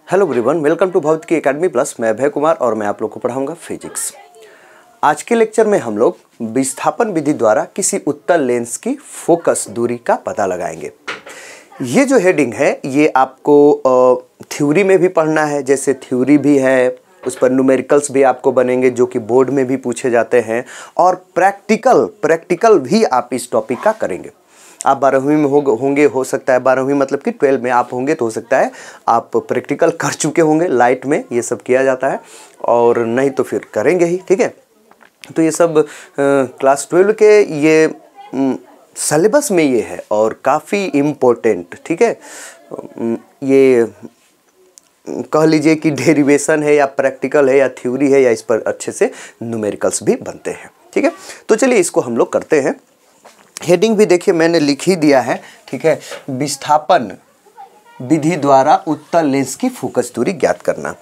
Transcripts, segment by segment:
Hello everyone, welcome to भौतिकी academy plus. मैं अभय कुमार और मैं आप लोग को पढ़ाऊंगा फिजिक्स। आज के लेक्चर में हम लोग विस्थापन विधि द्वारा किसी उत्तल लेंस की फोकस दूरी का पता लगाएंगे। ये जो हेडिंग है ये आपको थ्योरी में भी पढ़ना है, जैसे थ्योरी भी है, उस पर न्यूमेरिकल्स भी आपको बनेंगे जो कि बोर्ड में भी पूछे जाते हैं, और प्रैक्टिकल भी आप इस टॉपिक का करेंगे। आप 12वीं में होंगे, हो सकता है 12वीं मतलब कि 12 में आप होंगे तो हो सकता है आप प्रैक्टिकल कर चुके होंगे। लाइट में ये सब किया जाता है और नहीं तो फिर करेंगे ही, ठीक है। तो ये सब क्लास 12 के ये सिलेबस में ये है और काफ़ी इम्पोर्टेंट, ठीक है। ये कह लीजिए कि डेरिवेशन है या प्रैक्टिकल है या थ्योरी है, या इस पर अच्छे से न्यूमेरिकल्स भी बनते हैं, ठीक है। तो चलिए इसको हम लोग करते हैं। हेडिंग भी देखिए मैंने लिख ही दिया है, ठीक है। विस्थापन विधि द्वारा उत्तल लेंस की फोकस दूरी ज्ञात करना।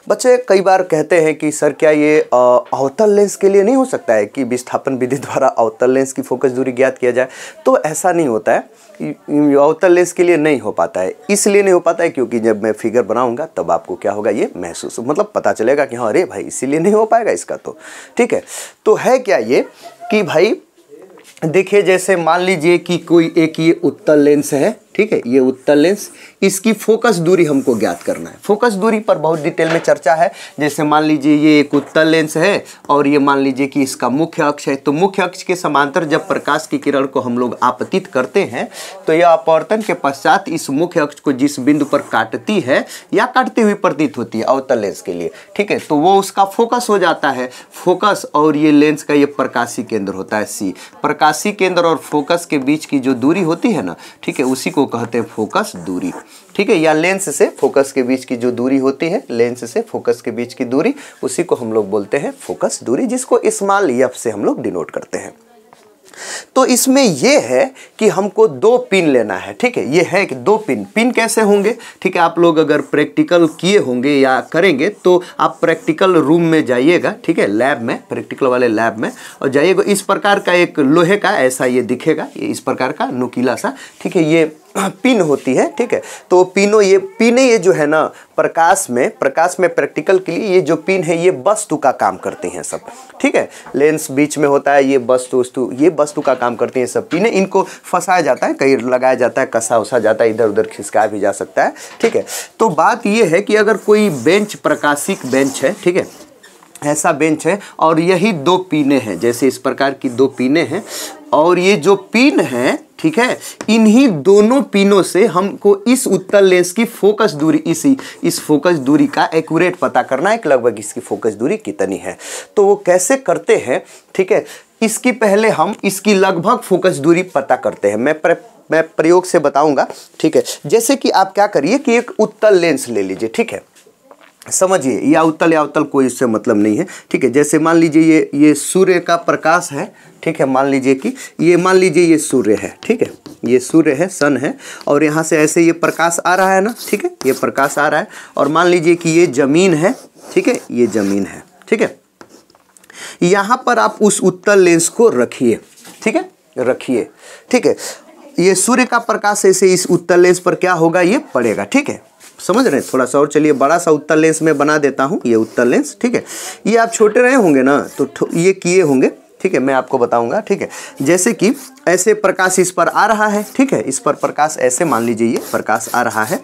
बच्चे कई बार कहते हैं कि सर क्या ये अवतल लेंस के लिए नहीं हो सकता है कि विस्थापन विधि द्वारा अवतल लेंस की फोकस दूरी ज्ञात किया जाए? तो ऐसा नहीं होता है, अवतल लेंस के लिए नहीं हो पाता है। इसलिए नहीं हो पाता है क्योंकि जब मैं फिगर बनाऊंगा तब आपको क्या होगा, ये महसूस मतलब पता चलेगा कि हाँ अरे भाई इसीलिए नहीं हो पाएगा इसका, तो ठीक है। तो है क्या ये कि भाई देखिए, जैसे मान लीजिए कि कोई एक ये उत्तल लेंस है, ठीक है। ये उत्तल लेंस, इसकी फोकस दूरी हमको ज्ञात करना है। फोकस दूरी पर बहुत डिटेल में चर्चा है। जैसे मान लीजिए ये एक उत्तल लेंस है और ये मान लीजिए कि इसका मुख्य अक्ष है, तो मुख्य अक्ष के समांतर जब प्रकाश की किरण को हम लोग आपतित करते हैं तो यह अपवर्तन के पश्चात इस मुख्य अक्ष को जिस बिंदु पर काटती है या काटती हुई प्रतीत होती है अवतल लेंस के लिए, ठीक है, तो वो उसका फोकस हो जाता है। फोकस और ये लेंस का ये प्रकाशी केंद्र होता है सी। प्रकाशी केंद्र और फोकस के बीच की जो दूरी होती है ना, ठीक है, उसी को कहते हैं फोकस दूरी, ठीक है। या लेंस से फोकस के बीच की जो दूरी होती है, लेंस से फोकस के बीच की दूरी, उसी को हम लोग बोलते हैं फोकस दूरी, जिसको स्मॉल एफ से हम लोग डिनोट करते हैं। तो इसमें यह है कि हमको दो पिन लेना है, ठीक है। ये है कि दो पिन कैसे होंगे, ठीक है। आप लोग अगर प्रैक्टिकल किए होंगे या करेंगे तो आप प्रैक्टिकल रूम में जाइएगा, ठीक है, लैब में, प्रैक्टिकल वाले लैब में, और जाइएगा। इस प्रकार का एक लोहे का ऐसा ये दिखेगा, ये इस प्रकार का नुकीला सा, ठीक है, ये पिन होती है, ठीक है। तो पिने ये जो है ना प्रकाश में प्रैक्टिकल के लिए ये जो पिन है ये वस्तु का काम करती हैं सब, ठीक है। लेंस बीच में होता है, ये वस्तु का काम करती हैं सब पिने। इनको फंसाया जाता है, कहीं लगाया जाता है, कसा उसा जाता है, इधर उधर खिसकाया भी जा सकता है, ठीक है। तो बात ये है कि अगर कोई बेंच, प्रकाशिक बेंच है, ठीक है, ऐसा बेंच है और यही दो पिने हैं, जैसे इस प्रकार की दो पिने हैं, और ये जो पिन है, ठीक है, इन्हीं दोनों पिनों से हमको इस उत्तल लेंस की फोकस दूरी, इस फोकस दूरी का एक्यूरेट पता करना है कि लगभग इसकी फोकस दूरी कितनी है। तो वो कैसे करते हैं, ठीक है, इसकी पहले हम इसकी लगभग फोकस दूरी पता करते हैं। मैं प्रयोग से बताऊंगा, ठीक है। जैसे कि आप क्या करिए कि एक उत्तल लेंस ले लीजिए, ठीक है, समझिए, या उत्तल कोई इससे मतलब नहीं है, ठीक है। जैसे मान लीजिए ये सूर्य का प्रकाश है, ठीक है, मान लीजिए कि ये सूर्य है, ठीक है, ये सूर्य है, सन है, और यहाँ से ऐसे ये प्रकाश आ रहा है ना, ठीक है, ये प्रकाश आ रहा है, और मान लीजिए कि ये जमीन है, ठीक है, ये जमीन है, ठीक है। यहाँ पर आप उस उत्तल लेंस को रखिए, ठीक है, रखिए, ठीक है। ये सूर्य का प्रकाश ऐसे इस उत्तल लेंस पर क्या होगा, ये पड़ेगा, ठीक है, समझ रहे हैं। थोड़ा सा और चलिए, बड़ा सा उत्तल लेंस में बना देता हूँ, ये उत्तल लेंस, ठीक है। ये आप छोटे रहे होंगे ना तो ये किए होंगे, ठीक है, मैं आपको बताऊंगा, ठीक है। जैसे कि ऐसे प्रकाश इस पर आ रहा है, ठीक है, इस पर प्रकाश ऐसे मान लीजिए ये प्रकाश आ रहा है,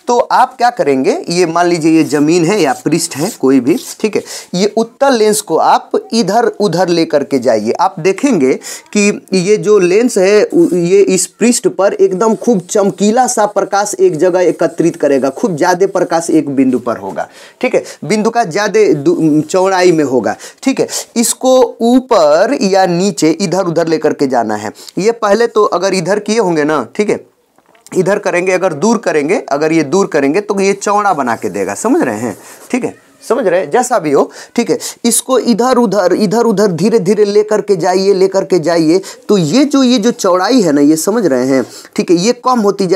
तो आप क्या करेंगे, ये मान लीजिए ये जमीन है या पृष्ठ है कोई भी, ठीक है, ये उत्तल लेंस को आप इधर उधर लेकर के जाइए। आप देखेंगे कि ये जो लेंस है ये इस पृष्ठ पर एकदम खूब चमकीला सा प्रकाश एक जगह एकत्रित करेगा, खूब ज़्यादा प्रकाश एक बिंदु पर होगा, ठीक है, बिंदु का ज़्यादा चौड़ाई में होगा, ठीक है। इसको ऊपर या नीचे इधर उधर लेकर के जाना है। ये पहले तो अगर इधर किए होंगे ना, ठीक है, इधर करेंगे, अगर ये दूर करेंगे तो ये चौड़ा बना के देगा, समझ रहे हैं, ठीक है, समझ रहे हैं, जैसा भी हो, ठीक है। इसको इधर उधर धीरे धीरे लेकर के जाइए, तो ये जो चौड़ाई है ना, ये समझ रहे हैं, ठीक है, ये कम होती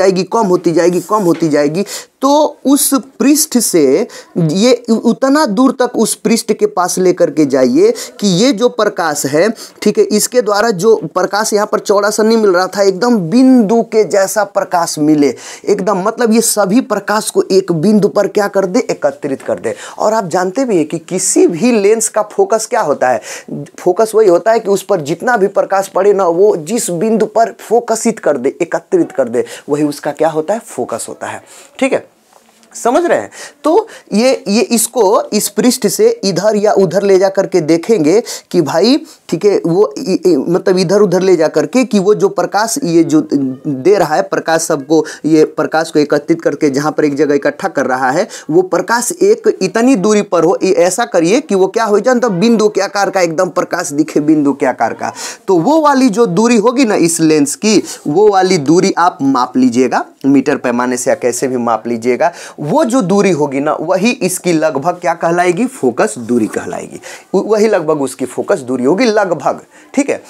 जाएगी, तो उस पृष्ठ से ये उतना दूर तक उस पृष्ठ के पास लेकर के जाइए कि ये जो प्रकाश है, ठीक है, इसके द्वारा जो प्रकाश यहाँ पर चौड़ा सा नहीं मिल रहा था, एकदम बिंदु के जैसा प्रकाश मिले एकदम, मतलब ये सभी प्रकाश को एक बिंदु पर क्या कर दे, एकत्रित कर दे। और आप जानते भी हैं कि किसी भी लेंस का फोकस क्या होता है, फोकस वही होता है कि उस पर जितना भी प्रकाश पड़े ना, वो जिस बिंदु पर फोकसित कर दे, एकत्रित कर दे, वही उसका क्या होता है, फोकस होता है। ठीक है, समझ रहे हैं। तो ये इसको इस पृष्ठ से इधर या उधर ले जा करके देखेंगे कि भाई, ठीक है, वो मतलब इधर उधर ले जा करके कि वो जो प्रकाश ये जो दे रहा है, प्रकाश सबको, ये प्रकाश को एकत्रित करके जहाँ पर एक जगह इकट्ठा कर रहा है, वो प्रकाश एक इतनी दूरी पर हो, ऐसा करिए कि वो क्या हो जाए, तो बिंदु के आकार का एकदम प्रकाश दिखे, बिंदु के आकार का। तो वो वाली जो दूरी होगी ना इस लेंस की, वो वाली दूरी आप माप लीजिएगा, मीटर पैमाने से या कैसे भी माप लीजिएगा। वो जो दूरी होगी ना, वही इसकी लगभग क्या कहलाएगी, फोकस दूरी कहलाएगी। वही लगभग उसकी फोकस दूरी होगी, लगभग। ठीक है,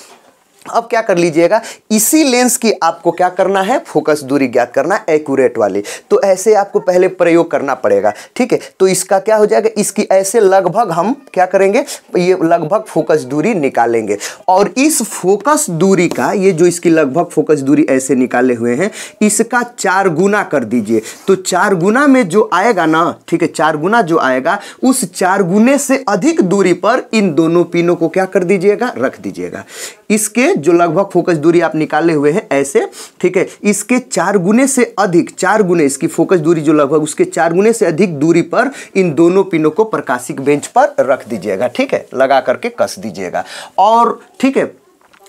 अब क्या कर लीजिएगा, इसी लेंस की आपको क्या करना है, फोकस दूरी ज्ञात करना है, एक्यूरेट वाली। तो ऐसे आपको पहले प्रयोग करना पड़ेगा। ठीक है, तो इसका क्या हो जाएगा, इसकी ऐसे लगभग हम क्या करेंगे, ये लगभग फोकस दूरी निकालेंगे। और इस फोकस दूरी का, ये जो इसकी लगभग फोकस दूरी ऐसे निकाले हुए हैं, इसका 4 गुना कर दीजिए। तो 4 गुना में जो आएगा ना, ठीक है, 4 गुना जो आएगा, उस 4 गुने से अधिक दूरी पर इन दोनों पिनों को क्या कर दीजिएगा, रख दीजिएगा। इसके जो लगभग फोकस दूरी आप निकाले हुए हैं ऐसे, ठीक है, इसके 4 गुने से अधिक, 4 गुने इसकी फोकस दूरी जो लगभग, उसके 4 गुने से अधिक दूरी पर इन दोनों पिनों को प्रकाशिक बेंच पर रख दीजिएगा। ठीक है, लगा करके कस दीजिएगा। और ठीक है,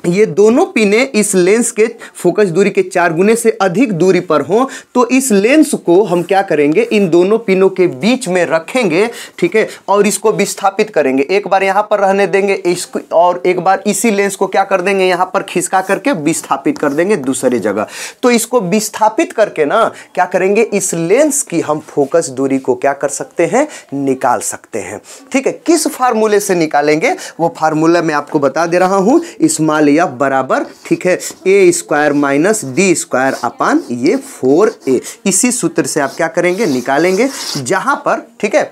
ये दोनों पिने इस लेंस के फोकस दूरी के 4 गुने से अधिक दूरी पर हों, तो इस लेंस को हम क्या करेंगे, इन दोनों पिनों के बीच में रखेंगे। ठीक है, और इसको विस्थापित करेंगे। एक बार यहाँ पर रहने देंगे इसको, और एक बार इसी लेंस को क्या कर देंगे, यहाँ पर खिसका करके विस्थापित कर देंगे दूसरी जगह। तो इसको विस्थापित करके ना क्या करेंगे, इस लेंस की हम फोकस दूरी को क्या कर सकते हैं, निकाल सकते हैं। ठीक है, किस फार्मूले से निकालेंगे, वो फार्मूला मैं आपको बता दे रहा हूँ। स्मॉल एफ बराबर, ठीक है, A square minus D square upon ये 4a। इसी सूत्र से आप क्या करेंगे, निकालेंगे। जहां पर, ठीक है,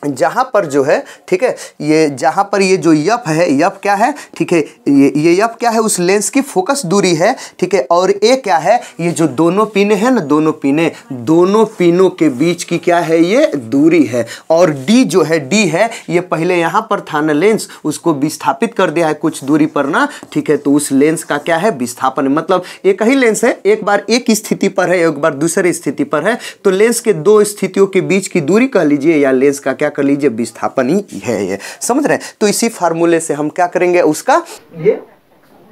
जहां पर जो है, ठीक है, ये जहां पर ये जो यफ है, यफ क्या है, ठीक है, ये यफ क्या है, उस लेंस की फोकस दूरी है। ठीक है, और ए क्या है, ये जो दोनों पिने हैं ना, दोनों पिनों के बीच की क्या है, ये दूरी है। और डी जो है, डी है, ये पहले यहां पर था ना लेंस, उसको विस्थापित कर दिया है कुछ दूरी पर ना। ठीक है, तो उस लेंस का क्या है, विस्थापन, मतलब एक ही लेंस है, एक बार एक स्थिति पर है, एक बार दूसरी स्थिति पर है, तो लेंस के 2 स्थितियों के बीच की दूरी कह लीजिए, या लेंस का क्या कर लीजिए, विस्थापन ही है ये। समझ रहे हैं। तो इसी फार्मूले से हम क्या करेंगे, उसका ये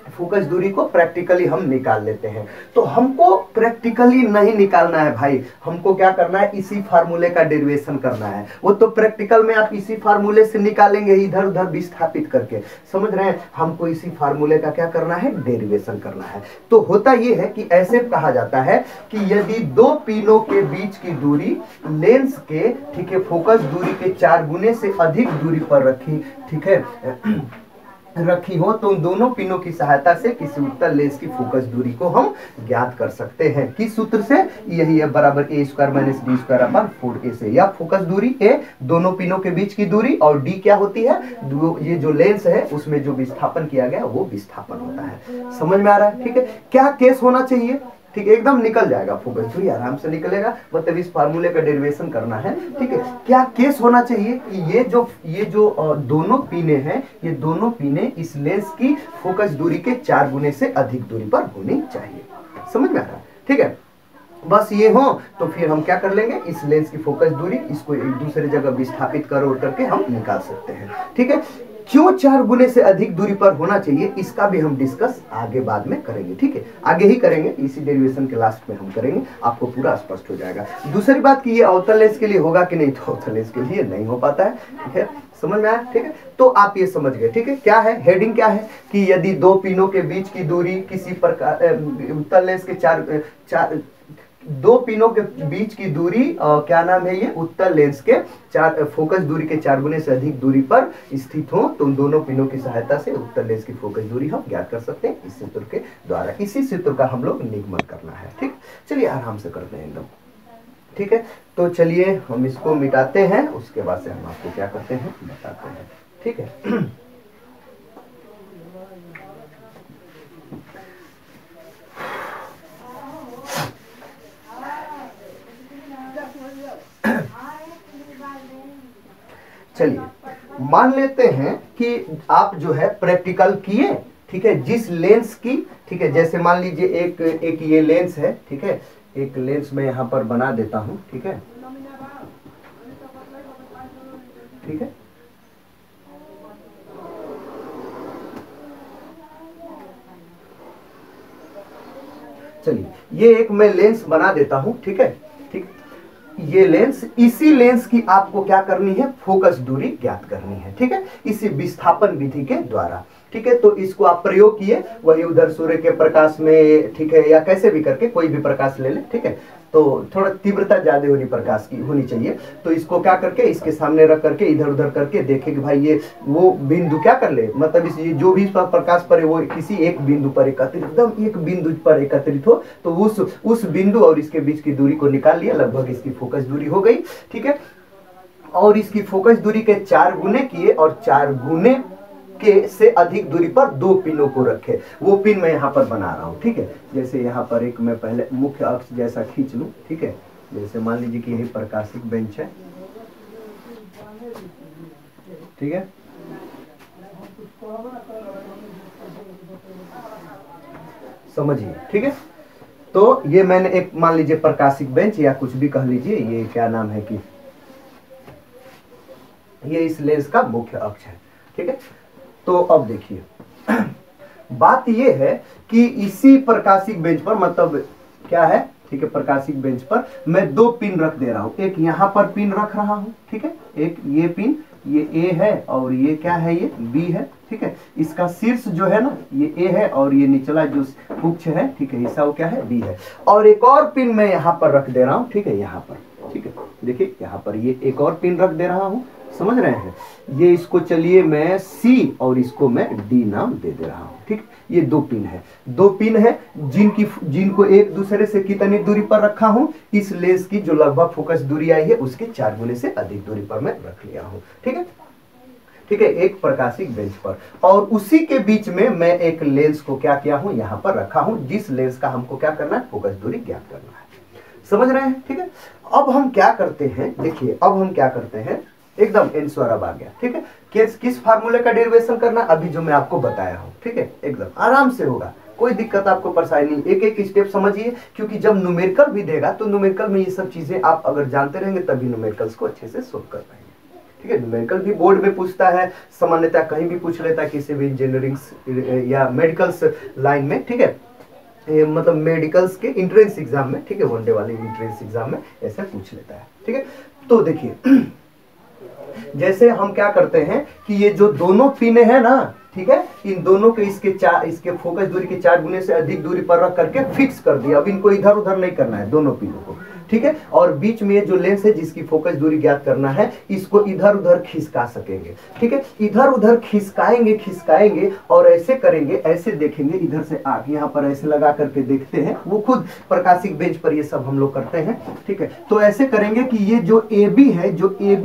फोकस दूरी को प्रैक्टिकली हम निकाल लेते हैं। तो हमको प्रैक्टिकली नहीं निकालना है भाई, हमको क्या करना है, इसी फार्मूले का डेरिवेशन करना है। वो तो प्रैक्टिकल में आप इसी फार्मूले से निकालेंगे, इधर उधर विस्थापित करके। समझ रहे हैं, हमको इसी फार्मूले का क्या करना है, डेरिवेशन करना है। तो होता ये है कि ऐसे कहा जाता है कि यदि 2 पिनों के बीच की दूरी लेंस के, ठीक है, फोकस दूरी के 4 गुने से अधिक दूरी पर रखी, ठीक है, रखी हो, तो उन दोनों पिनों की सहायता से किसी उत्तल लेंस की फोकस दूरी को हम ज्ञात कर सकते हैं। किस सूत्र से, यही है, बराबर A square minus D square upon 4a से। या फोकस दूरी ए, दोनों पिनों के बीच की दूरी, और डी क्या होती है, ये जो लेंस है उसमें जो विस्थापन किया गया वो विस्थापन होता है। समझ में आ रहा है। ठीक है, क्या केस होना चाहिए, ठीक है, एकदम निकल जाएगा, फोकस दूरी आराम से निकलेगा। मतलब इस फार्मूले का डेरिवेशन करना है। ठीक है, क्या केस होना चाहिए कि ये जो दोनों पिने हैं, ये दोनों पिने इस लेंस की फोकस दूरी के 4 गुने से अधिक दूरी पर होनी चाहिए। समझ में आ रहा है। ठीक है, बस ये हो तो फिर हम क्या कर लेंगे, इस लेंस की फोकस दूरी, इसको एक दूसरी जगह विस्थापित करके हम निकाल सकते हैं। ठीक है, क्यों 4 गुने से अधिक दूरी पर होना चाहिए, इसका भी हम डिस्कस आगे बाद में करेंगे। ठीक है, आगे ही करेंगे, इसी डेरिवेशन के लास्ट में हम करेंगे, आपको पूरा स्पष्ट हो जाएगा। दूसरी बात कि ये अवतल लेंस के लिए होगा कि नहीं, तो अवतल लेंस के लिए नहीं हो पाता है। ठीक है, समझ में आया। ठीक है, तो आप ये समझ गए। ठीक है, क्या है हेडिंग, क्या है कि यदि 2 पिनों के बीच की दूरी किसी प्रकार उत्तल लेंस के 2 पिनों के बीच की दूरी क्या नाम है, ये उत्तल लेंस के फोकस दूरी के 4 गुने से अधिक दूरी पर स्थित हो, तो उन दोनों पिनों की सहायता से उत्तल लेंस की फोकस दूरी हम ज्ञात कर सकते हैं इस सूत्र के द्वारा। इसी सूत्र का हम लोग निगमन करना है। ठीक, चलिए आराम से करते हैं एकदम। ठीक है। तो चलिए हम इसको मिटाते हैं, उसके बाद से हम आपको क्या करते हैं बताते हैं, ठीक है। चलिए मान लेते हैं कि आप जो है प्रैक्टिकल किए, ठीक है, जिस लेंस की, ठीक है, जैसे मान लीजिए एक ये लेंस है, ठीक है, एक लेंस मैं यहाँ पर बना देता हूँ, ठीक है, ठीक है। चलिए ये एक मैं लेंस बना देता हूँ, ठीक है, ठीक। ये लेंस, इसी लेंस की आपको क्या करनी है, फोकस दूरी ज्ञात करनी है, ठीक है, इसी विस्थापन विधि के द्वारा, ठीक है। तो इसको आप प्रयोग किए, वही उधर सूर्य के प्रकाश में, ठीक है, या कैसे भी करके कोई भी प्रकाश ले ले, ठीक है। तो थोड़ा तीव्रता ज्यादा होनी प्रकाश की होनी चाहिए। तो इसको क्या करके इसके सामने रख करके इधर उधर करके देखे कि भाई ये वो बिंदु क्या कर ले, मतलब इस जो भी इस पर प्रकाश पड़े वो किसी एक बिंदु पर एकत्रित, एकदम एक बिंदु पर एकत्रित हो, तो उस बिंदु और इसके बीच की दूरी को निकाल लिया, लगभग इसकी फोकस दूरी हो गई, ठीक है। और इसकी फोकस दूरी के 4 गुने किए और 4 गुने के से अधिक दूरी पर 2 पिनों को रखे। वो पिन मैं यहाँ पर बना रहा हूँ, ठीक है। जैसे यहाँ पर एक मैं पहले मुख्य अक्ष जैसा खींच लूँ, ठीक है। जैसे मान लीजिए कि यही प्रकाशिक बेंच है, ठीक है। समझिए, ठीक है। तो ये मैंने एक मान लीजिए प्रकाशिक बेंच या कुछ भी कह लीजिए, ये क्या नाम है कि ये इस लेंस का मुख्य अक्ष है, ठीक है। तो अब देखिए बात ये है कि इसी प्रकाशिक बेंच पर, मतलब क्या है, ठीक है, प्रकाशिक बेंच पर मैं 2 पिन रख दे रहा हूं। एक यहां पर पिन रख रहा हूं, ठीक है, एक ये पिन, ये ए है और ये क्या है, ये बी है, ठीक है। इसका शीर्ष जो है ना ये ए है और ये निचला जो पुच्छ है, ठीक है, हिस्सा वो क्या है, बी है। और एक और पिन मैं यहां पर रख दे रहा हूं, ठीक है, यहां पर, ठीक है। देखिए यहां पर ये एक और पिन रख दे रहा हूं, समझ रहे हैं। ये इसको चलिए मैं सी और इसको मैं डी नाम दे दे रहा हूं, ठीक। ये 2 पिन है, 2 पिन है जिनको एक दूसरे से कितनी दूरी पर रखा हूं, इस लेंस की जो लगभग फोकस दूरी आई है उसके 4 गुने से अधिक दूरी पर मैं रख लिया हूं, ठीक है, ठीक है, एक प्रकाशिक बेंच पर। और उसी के बीच में मैं एक लेंस को क्या किया हूं, यहां पर रखा हूं, जिस लेंस का हमको क्या करना है, फोकस दूरी ज्ञात करना है। समझ रहे हैं, ठीक है। अब हम क्या करते हैं, देखिए अब हम क्या करते हैं, एकदम आंसर अब आ गया, ठीक है। किस फार्मूले का डेरिवेशन करना, अभी जो मैं आपको बताया हूं, ठीक है, एकदम आराम से होगा, कोई दिक्कत आपको परेशानी नहीं, एक एक स्टेप समझिए, क्योंकि जब न्यूमेरिकल भी देगा तो न्यूमेरिकल में ये सब चीजें आप अगर जानते रहेंगे तभी न्यूमेरिकल्स को अच्छे से सोल्व कर पाएंगे, ठीक है। न्यूमेरिकल भी बोर्ड में पूछता है, सामान्यतः कहीं भी पूछ लेता है, किसी भी इंजीनियरिंग या मेडिकल्स लाइन में, ठीक है, मतलब मेडिकल्स के एंट्रेंस एग्जाम में, ठीक है, वनडे वाले एंट्रेंस एग्जाम में ऐसा पूछ लेता है, ठीक है। तो देखिए जैसे हम क्या करते हैं कि ये जो दोनों पिन है ना, ठीक है, इन दोनों के इसके फोकस दूरी के 4 गुने से अधिक दूरी पर रख करके फिक्स कर दिया। अब इनको इधर उधर नहीं करना है, दोनों पिनों को, ठीक है। और बीच में ये जो लेंस है जिसकी फोकस दूरी ज्ञात करना है, इसको इधर उधर खिसका सकेंगे, ठीक है, इधर उधर खिसकाएंगे और ऐसे करेंगे, ऐसे देखेंगे, इधर से आगे यहाँ पर ऐसे लगा करके देखते हैं, वो खुद प्रकाशिक बेंच पर ये सब हम लोग करते हैं, ठीक है। तो ऐसे करेंगे कि ये जो ए बी है,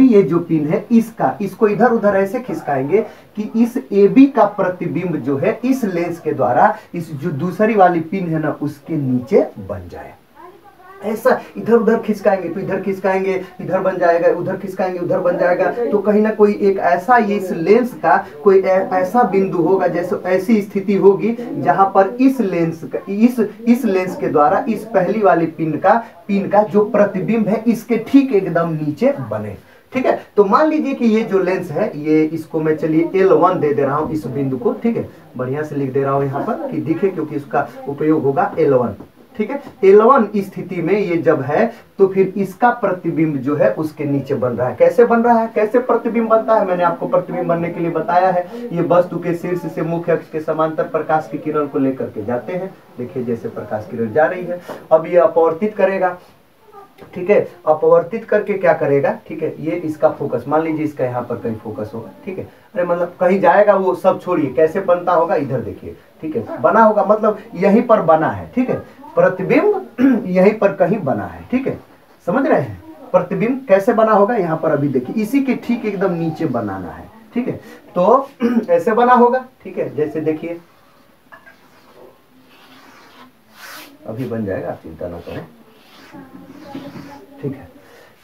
ये जो पिन है इसको इधर उधर ऐसे खिसकाएंगे कि इस ए बी का प्रतिबिंब जो है इस लेंस के द्वारा इस जो दूसरी वाली पिन है ना उसके नीचे बन जाए। ऐसा इधर उधर खिसकाएंगे तो इधर खिसकाएंगे, इधर बन जाएगा, उधर खिसकाएंगे उधर बन जाएगा। तो कहीं ना कोई एक ऐसा ये इस लेंस का कोई ऐसा बिंदु होगा, जैसे ऐसी स्थिति होगी जहां पर इस लेंस के द्वारा इस पहली वाली पिन का जो प्रतिबिंब है इसके ठीक एकदम नीचे बने, ठीक है। तो मान लीजिए कि ये जो लेंस है, ये इसको मैं चलिए L1 दे रहा हूं इस बिंदु को, ठीक है, बढ़िया से लिख दे रहा हूं यहाँ पर कि दिखे, क्योंकि इसका उपयोग होगा L1, ठीक है। L1 स्थिति में ये जब है तो फिर इसका प्रतिबिंब जो है उसके नीचे बन रहा है। कैसे बन रहा है, कैसे प्रतिबिंब बनता है, मैंने आपको प्रतिबिंब बनने के लिए बताया है। ये वस्तु के शीर्ष से मुख्य अक्ष के समांतर प्रकाश की किरण को लेकर के जाते हैं। देखिए जैसे प्रकाश किरण जा रही है, अब ये अपवर्तित करेगा, ठीक है, अपवर्तित करके क्या करेगा, ठीक है, ये इसका फोकस, मान लीजिए इसका यहाँ पर कहीं फोकस होगा, ठीक है, अरे मतलब कहीं जाएगा, वो सब छोड़िए, कैसे बनता होगा इधर देखिए, ठीक है, बना होगा, मतलब यहीं पर बना है, ठीक है, प्रतिबिंब यहीं पर कहीं बना है, ठीक है, समझ रहे हैं? प्रतिबिंब कैसे बना होगा यहाँ पर अभी देखिए, इसी के ठीक एकदम नीचे बनाना है, ठीक है। तो ऐसे बना होगा, ठीक है, जैसे देखिए अभी बन जाएगा, आप चिंता ना करें, ठीक है।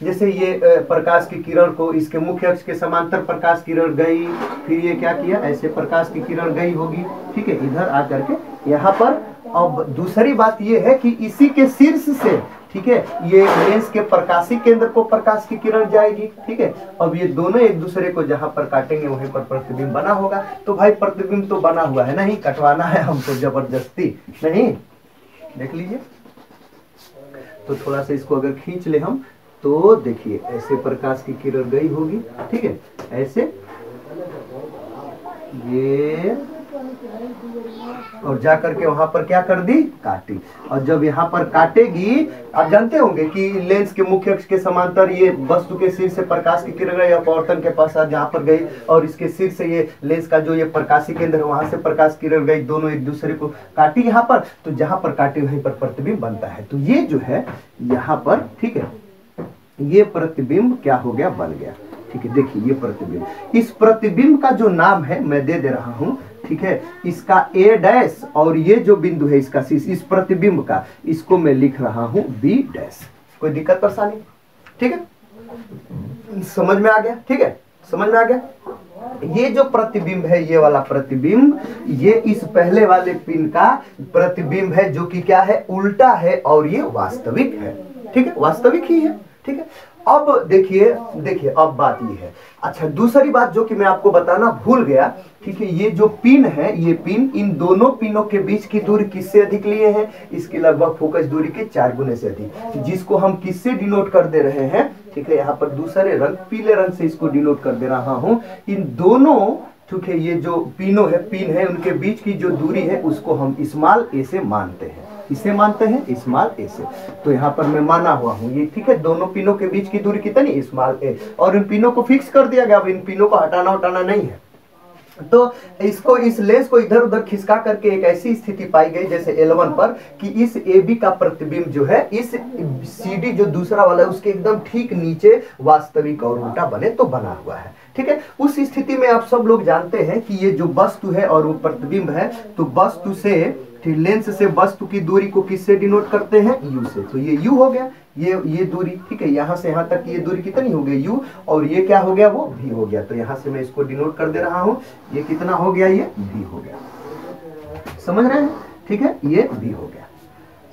जैसे ये प्रकाश की किरण को इसके मुख्य अक्ष के समांतर प्रकाश किरण गई, फिर ये क्या किया, ऐसे प्रकाश की किरण गई होगी, ठीक है, इधर आकर के यहाँ पर। अब दूसरी बात ये है कि इसी के शीर्ष से, ठीक है, ये लेंस के प्रकाशी केंद्र को प्रकाश की किरण जाएगी, ठीक है। अब ये दोनों एक दूसरे को जहां पर काटेंगे वहीं पर प्रतिबिंब बना होगा। तो भाई प्रतिबिंब तो बना हुआ है, नहीं कटवाना है हमको जबरदस्ती नहीं, देख लीजिए। तो थोड़ा सा इसको अगर खींच ले हम, तो देखिए ऐसे प्रकाश की किरण गई होगी, ठीक है, ऐसे ये, और जाकर के वहां पर क्या कर दी, काटी। और जब यहाँ पर काटेगी, आप जानते होंगे कि लेंस के मुख्य अक्ष के समांतर ये वस्तु के शीर्ष से प्रकाश की किरण गई अपवर्तन के पास जहाँ पर गई, और इसके शीर्ष से ये लेंस का जो ये प्रकाशी केंद्र है वहां से प्रकाश किरण गई, दोनों एक दूसरे को काटी यहाँ पर। तो जहां पर काटी वहीं पर प्रतिबिंब बनता है। तो ये जो है यहाँ पर, ठीक है, ये प्रतिबिंब क्या हो गया, बन गया, ठीक है। देखिए ये प्रतिबिंब, इस प्रतिबिंब का जो नाम है मैं दे दे रहा हूं, ठीक है, इसका ए डैश, और ये जो बिंदु है इसका शीर्ष, इस प्रतिबिंब का, इसको मैं लिख रहा हूं बी डैश। कोई दिक्कत परेशानी, ठीक है, समझ में आ गया, ठीक है, समझ में आ गया। ये जो प्रतिबिंब है, ये वाला प्रतिबिंब, ये इस पहले वाले पिन का प्रतिबिंब है, जो कि क्या है, उल्टा है, और ये वास्तविक है, ठीक है, वास्तविक ही है, ठीक है। अब देखिए देखिए, अब बात ये है, अच्छा दूसरी बात जो कि मैं आपको बताना भूल गया, ठीक है, ये जो पिन है, ये पिन, इन दोनों पिनों के बीच की दूरी किससे अधिक लिए हैं, इसकी लगभग फोकस दूरी के 4 गुने से अधिक, जिसको हम किससे डिनोट कर दे रहे हैं, ठीक है, यहाँ पर दूसरे रंग, पीले रंग से इसको डिनोट कर दे रहा हूं। इन दोनों, ठीक है, ये जो पिनों है, पिन है, उनके बीच की जो दूरी है उसको हम स्मॉल ए से मानते हैं, इसे मानते हैं स्मॉल ए से। तो यहाँ पर मैं माना हुआ हूँ ये, ठीक है, दोनों पिनों के बीच की दूरी कितनी, स्मॉल ए, और इन पिनों को फिक्स कर दिया गया। अब इन पिनों को हटाना उठाना नहीं है। तो इसको, इस लेंस को इधर उधर खिसका करके एक ऐसी स्थिति पाई गई जैसे L1 पर, कि इस AB का प्रतिबिंब जो है इस CD जो दूसरा वाला है उसके एकदम ठीक नीचे वास्तविक और उल्टा बने, तो बना हुआ है, ठीक है। उस स्थिति में आप सब लोग जानते हैं कि ये जो वस्तु है और वो प्रतिबिंब है, तो वस्तु से, लेंस से वस्तु की दूरी को किससे डिनोट करते हैं, u से। तो ये u हो गया, ये दूरी, ठीक है, यहाँ से यहाँ तक की ये दूरी कितनी हो गई, u, और ये क्या हो गया, वो v हो गया। तो यहाँ से मैं इसको डिनोट कर दे रहा हूँ, ये कितना हो गया, ये v हो गया, समझ रहे हैं, ठीक है, ये v हो गया,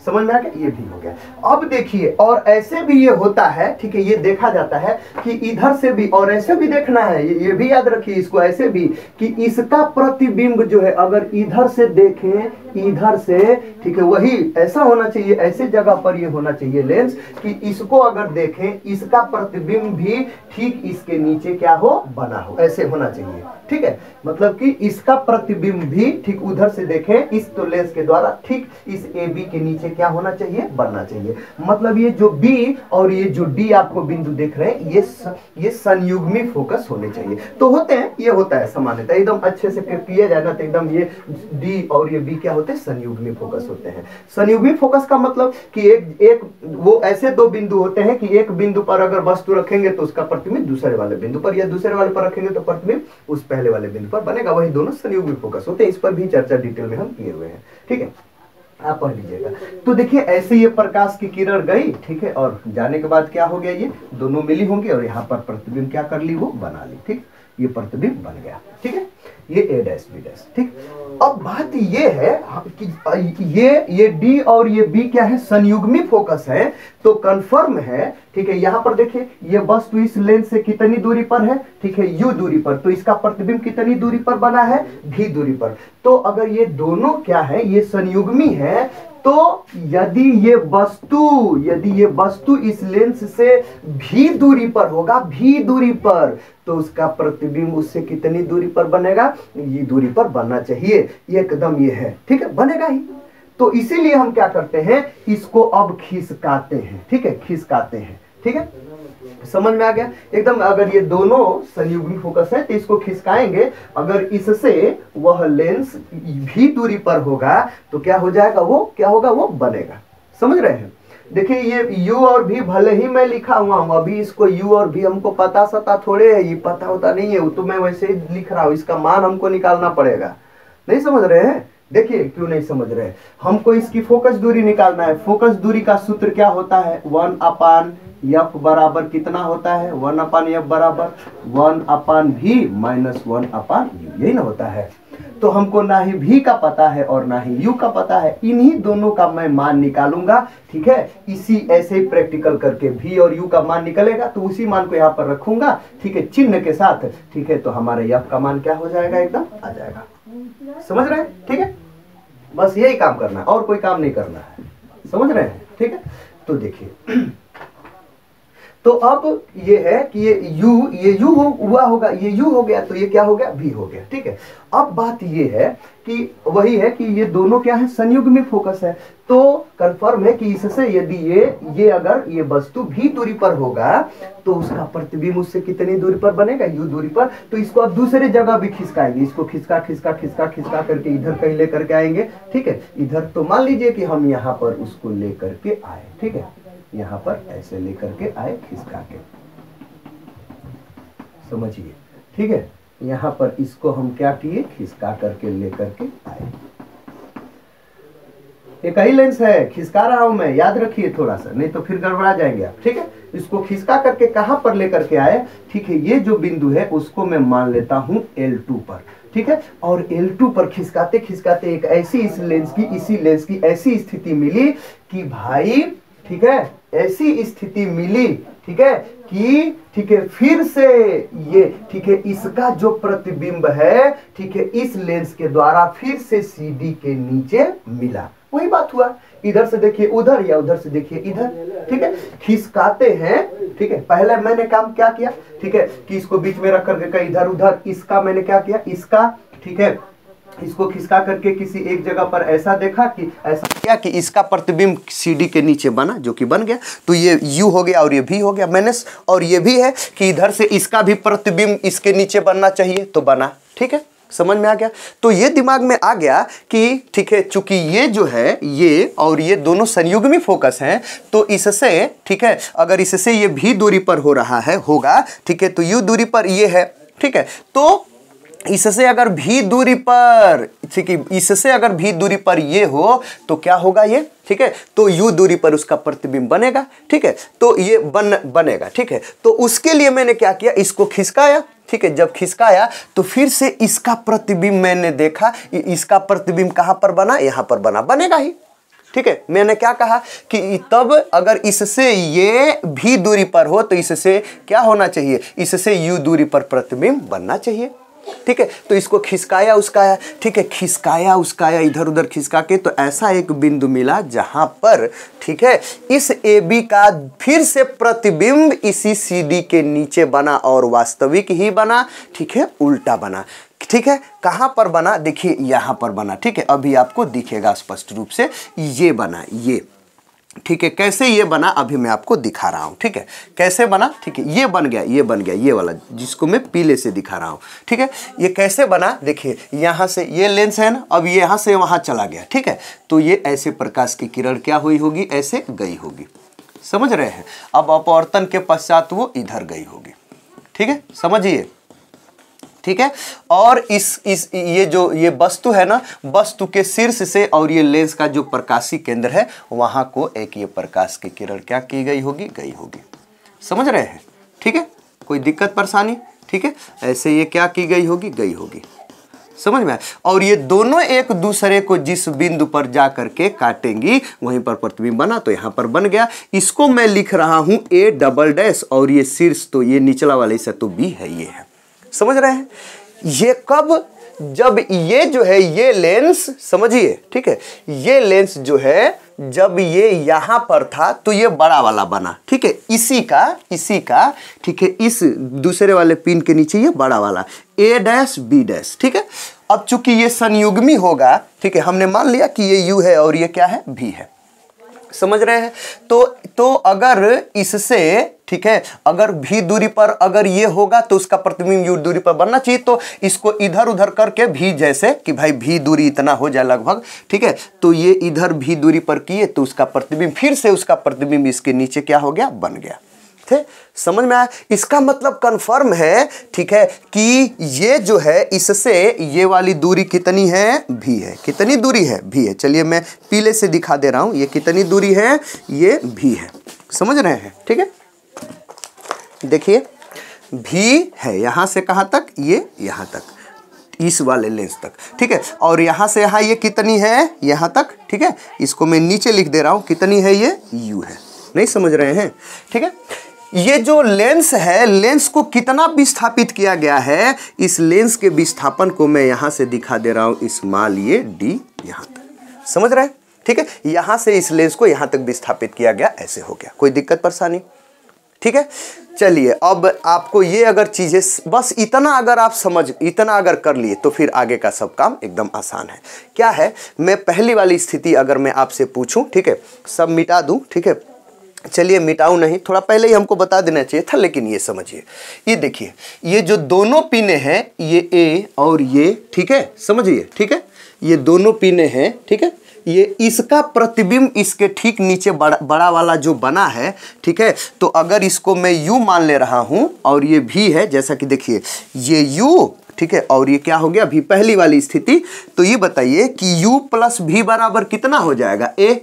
समझ में आ गया, ये भी हो गया। अब देखिए, और ऐसे भी ये होता है, ठीक है, ये देखा जाता है कि इधर से भी, और ऐसे भी देखना है, ये भी याद रखिए इसको, ऐसे भी कि इसका प्रतिबिंब जो है अगर इधर से देखें, इधर से, ठीक है, वही ऐसा होना चाहिए, ऐसे जगह पर ये होना चाहिए लेंस कि इसको अगर देखें, इसका प्रतिबिंब भी ठीक इसके नीचे क्या हो, बना हो, ऐसे होना चाहिए, ठीक है। मतलब कि इसका प्रतिबिंब भी ठीक उधर से देखें इस तो लेंस के द्वारा ठीक इस AB के नीचे क्या होना चाहिए, बनना चाहिए। मतलब ये जो B और ये जो D आपको बिंदु देख रहे हैं, ये संयुग्मी फोकस होने चाहिए। तो होते हैं, ये होता है सामान्यतः, एकदम अच्छे से किया जाए ना तो एकदम ये D और ये B क्या होते हैं, संयुग्मी फोकस होते हैं। संयुग्मी फोकस का मतलब कि एक वो ऐसे दो बिंदु होते हैं कि एक बिंदु पर अगर वस्तु रखेंगे तो उसका प्रतिबिंब दूसरे वाले बिंदु पर, या दूसरे वाले पर रखेंगे तो प्रतिबिंब उस पहले वाले बिंदु पर बनेगा, वही दोनों संयुग्मी फोकस होते हैं। इस पर भी चर्चा डिटेल में हम किए हुए हैं, ठीक है, आप पढ़ लीजिएगा। तो देखिए ऐसे ये प्रकाश की किरण गई, ठीक है, और जाने के बाद क्या हो गया, ये दोनों मिली होंगी और यहाँ पर प्रतिबिंब क्या कर ली, वो बना ली, ठीक, ये प्रतिबिंब बन गया, ठीक है, ये A डैश B डैश, ठीक। अब बात ये है कि ये D और ये B क्या है, संयुग्मी फोकस है, तो कंफर्म है, ठीक है। यहाँ पर देखिए ये वस्तु इस लेंस से कितनी दूरी पर है, ठीक है, u दूरी पर, तो इसका प्रतिबिंब कितनी दूरी पर बना है, v दूरी पर। तो अगर ये दोनों क्या है, ये संयुग्मी है, तो यदि ये वस्तु इस लेंस से v दूरी पर होगा, v दूरी पर, तो उसका प्रतिबिंब उससे कितनी दूरी पर बनेगा, ये दूरी पर बनना चाहिए, एकदम ये है, ठीक है, बनेगा ही। तो इसीलिए हम क्या करते हैं, इसको अब खिसकाते हैं, ठीक है, खिसकाते हैं, ठीक है, समझ में आ गया एकदम। अगर ये दोनों संयुग्मी फोकस है तो इसको खिसकाएंगे, अगर इससे वह लेंस भी दूरी पर होगा तो क्या हो जाएगा, वो क्या होगा, वो बनेगा, समझ रहे हैं। देखिए ये u और v भले ही मैं लिखा हुआ हूँ, अभी इसको u और v हमको पता सता थोड़े है, ये पता होता नहीं है, वो तो मैं वैसे ही लिख रहा हूँ, इसका मान हमको निकालना पड़ेगा। नहीं समझ रहे हैं? देखिए क्यों नहीं समझ रहे, हमको इसकी फोकस दूरी निकालना है। फोकस दूरी का सूत्र क्या होता है? 1/f बराबर कितना होता है? 1/f बराबर 1/v माइनस 1/u, यही ना होता है। तो हमको ना ही v का पता है और ना ही u का पता है, इन्हीं दोनों का मैं मान निकालूंगा। ठीक है, इसी ऐसे ही प्रैक्टिकल करके v और u का मान निकलेगा तो उसी मान को यहाँ पर रखूंगा, ठीक है, चिन्ह के साथ। ठीक है, तो हमारे f का मान क्या हो जाएगा? एकदम आ जाएगा। समझ रहे हैं? ठीक है, बस यही काम करना है और कोई काम नहीं करना है। समझ रहे हैं? ठीक है, तो देखिए तो अब ये है कि ये u हुआ होगा, ये u हो गया तो ये क्या हो गया? v हो गया। ठीक है, अब बात ये है कि वही है कि ये दोनों क्या है? संयुग्मी फोकस है। तो कंफर्म है कि इससे यदि ये अगर ये वस्तु v दूरी पर होगा तो उसका प्रतिबिंब उससे कितनी दूरी पर बनेगा? u दूरी पर। तो इसको अब दूसरे जगह भी खिसकाएंगे, इसको खिसका खिसका खिसका खिसका करके इधर कहीं लेकर के आएंगे। ठीक है, इधर तो मान लीजिए कि हम यहाँ पर उसको लेकर के आए, ठीक है, यहाँ पर ऐसे लेकर के आए खिसका के, समझिए। ठीक है, यहाँ पर इसको हम क्या किए? खिसका करके लेकर के आए। एक ही लेंस है, खिसका रहा हूं मैं, याद रखिए थोड़ा सा, नहीं तो फिर गड़बड़ा जाएंगे आप। ठीक है, इसको खिसका करके कहां पर लेकर के आए? ठीक है, ये जो बिंदु है उसको मैं मान लेता हूं L2 पर। ठीक है, और L2 पर खिसकाते खिसकाते एक ऐसी इसी लेंस की ऐसी स्थिति मिली कि भाई, ठीक है, ऐसी स्थिति मिली, ठीक है, कि ठीक है फिर से ये, ठीक है, इसका जो प्रतिबिंब है, ठीक है, इस लेंस के द्वारा फिर से CD के नीचे मिला। वही बात हुआ, इधर से देखिए उधर या उधर से देखिए इधर। ठीक है, खिसकाते हैं। ठीक है, पहले मैंने काम क्या किया? ठीक है, कि इसको बीच में रख करके इधर उधर, इसका मैंने क्या किया? इसका, ठीक है, इसको खिसका करके किसी एक जगह पर ऐसा देखा कि ऐसा क्या कि इसका प्रतिबिंब CD के नीचे बना, जो कि बन गया। तो ये U हो गया और ये V हो गया माइनस, और ये भी है कि इधर से इसका भी प्रतिबिंब इसके नीचे बनना चाहिए, तो बना। ठीक है, समझ में आ गया? तो ये दिमाग में आ गया कि ठीक है, चूंकि ये जो है ये और ये दोनों संयुग्मी फोकस हैं, तो इससे, ठीक है, अगर इससे ये V दूरी पर हो रहा है होगा, ठीक है, तो U दूरी पर ये है। ठीक है, तो इससे अगर v दूरी पर, ठीक है, इससे अगर v दूरी पर ये हो तो क्या होगा ये? ठीक है, तो u दूरी पर उसका प्रतिबिंब बनेगा। ठीक है, तो ये बनेगा। ठीक है, तो उसके लिए मैंने क्या किया? इसको खिसकाया। ठीक है, जब खिसकाया तो फिर से इसका प्रतिबिंब मैंने देखा, इसका प्रतिबिंब कहां पर बना? यहां पर बना, बनेगा ही। ठीक है, मैंने क्या कहा कि तब अगर इससे ये v दूरी पर हो तो इससे क्या होना चाहिए? इससे u दूरी पर प्रतिबिंब बनना चाहिए। ठीक है, तो इसको खिसकाया उसकाया, ठीक है, खिसकाया उसकाया इधर उधर खिसका के, तो ऐसा एक बिंदु मिला जहां पर, ठीक है, इस AB का फिर से प्रतिबिंब इसी CD के नीचे बना और वास्तविक ही बना। ठीक है, उल्टा बना। ठीक है, कहां पर बना? देखिए यहां पर बना। ठीक है, अभी आपको दिखेगा स्पष्ट रूप से, ये बना, ये। ठीक है, कैसे ये बना अभी मैं आपको दिखा रहा हूं। ठीक है, कैसे बना? ठीक है, ये बन गया, ये बन गया, ये वाला जिसको मैं पीले से दिखा रहा हूं। ठीक है, ये कैसे बना? देखिए यहां से ये लेंस है ना, अब यहां से वहां चला गया। ठीक है, तो ये ऐसे प्रकाश की किरण क्या हुई होगी? ऐसे गई होगी। समझ रहे हैं? अब अपवर्तन के पश्चात वो इधर गई होगी। ठीक है, समझिए। ठीक है, और इस ये जो ये वस्तु है ना, वस्तु के शीर्ष से और ये लेंस का जो प्रकाशी केंद्र है वहां को एक ये प्रकाश की किरण क्या की गई होगी? गई होगी। समझ रहे हैं? ठीक है, कोई दिक्कत परेशानी? ठीक है, ऐसे ये क्या की गई होगी? गई होगी। समझ में आया? और ये दोनों एक दूसरे को जिस बिंदु पर जा करके काटेंगी वहीं पर प्रतिबिंब बना, तो यहां पर बन गया। इसको मैं लिख रहा हूं A" और ये शीर्ष तो ये निचला वाला हिस्सा तो B है, ये है। समझ रहे हैं? ये कब? जब ये जो है ये लेंस, समझिए, ठीक है, ये लेंस जो है जब ये यहां पर था तो ये बड़ा वाला बना। ठीक है, इसी का ठीक है, इस दूसरे वाले पिन के नीचे ये बड़ा वाला A', B'। ठीक है, अब चूंकि ये संयुग्मी होगा, ठीक है, हमने मान लिया कि ये U है और ये क्या है? V है। समझ रहे हैं? तो अगर इससे, ठीक है, अगर भी दूरी पर अगर ये होगा तो उसका प्रतिबिंब यू दूरी पर बनना चाहिए। तो इसको इधर उधर करके भी, जैसे कि भाई भी दूरी इतना हो जाए लगभग, ठीक है, तो ये इधर भी दूरी पर किए तो उसका प्रतिबिंब फिर से उसका प्रतिबिंब इसके नीचे क्या हो गया, बन गया। ठीक, समझ में आया? इसका मतलब कंफर्म है, ठीक है, कि ये जो है इससे ये वाली दूरी कितनी है, भी है। कितनी दूरी है, भी है। चलिए मैं पीले से दिखा दे रहा हूं, ये कितनी दूरी है, ये भी है। समझ रहे हैं? ठीक है, देखिए भी है यहां से कहां तक, ये यहां तक, इस वाले लेंस तक, ठीक है, और यहां से यहां ये कितनी है, यहां तक, ठीक है, इसको मैं नीचे लिख दे रहा हूं, कितनी है, ये यू है। नहीं समझ रहे हैं? ठीक है, ये जो लेंस है, लेंस को कितना विस्थापित किया गया है, इस लेंस के विस्थापन को मैं यहां से दिखा दे रहा हूं, स्मॉल ये डी यहां तक। समझ रहे हैं? ठीक है, यहां से इस लेंस को यहां तक विस्थापित किया गया, ऐसे हो गया। कोई दिक्कत परेशानी? ठीक है, चलिए अब आपको ये अगर चीजें बस इतना अगर आप इतना अगर कर लिए तो फिर आगे का सब काम एकदम आसान है। क्या है, मैं पहली वाली स्थिति अगर मैं आपसे पूछूं, ठीक है, सब मिटा दूं, ठीक है, चलिए मिटाऊं नहीं, थोड़ा पहले ही हमको बता देना चाहिए था, लेकिन ये समझिए, ये देखिए, ये जो दोनों पिने हैं, ये ए और ये, ठीक है, समझिए, ठीक है, ये दोनों पिने हैं, ठीक है, ये इसका प्रतिबिंब इसके ठीक नीचे बड़ा वाला जो बना है, ठीक है, तो अगर इसको मैं u मान ले रहा हूं और ये v है, जैसा कि देखिए ये u, ठीक है, और ये क्या हो गया, भी पहली वाली स्थिति, तो ये बताइए कि u प्लस v बराबर कितना हो जाएगा, a,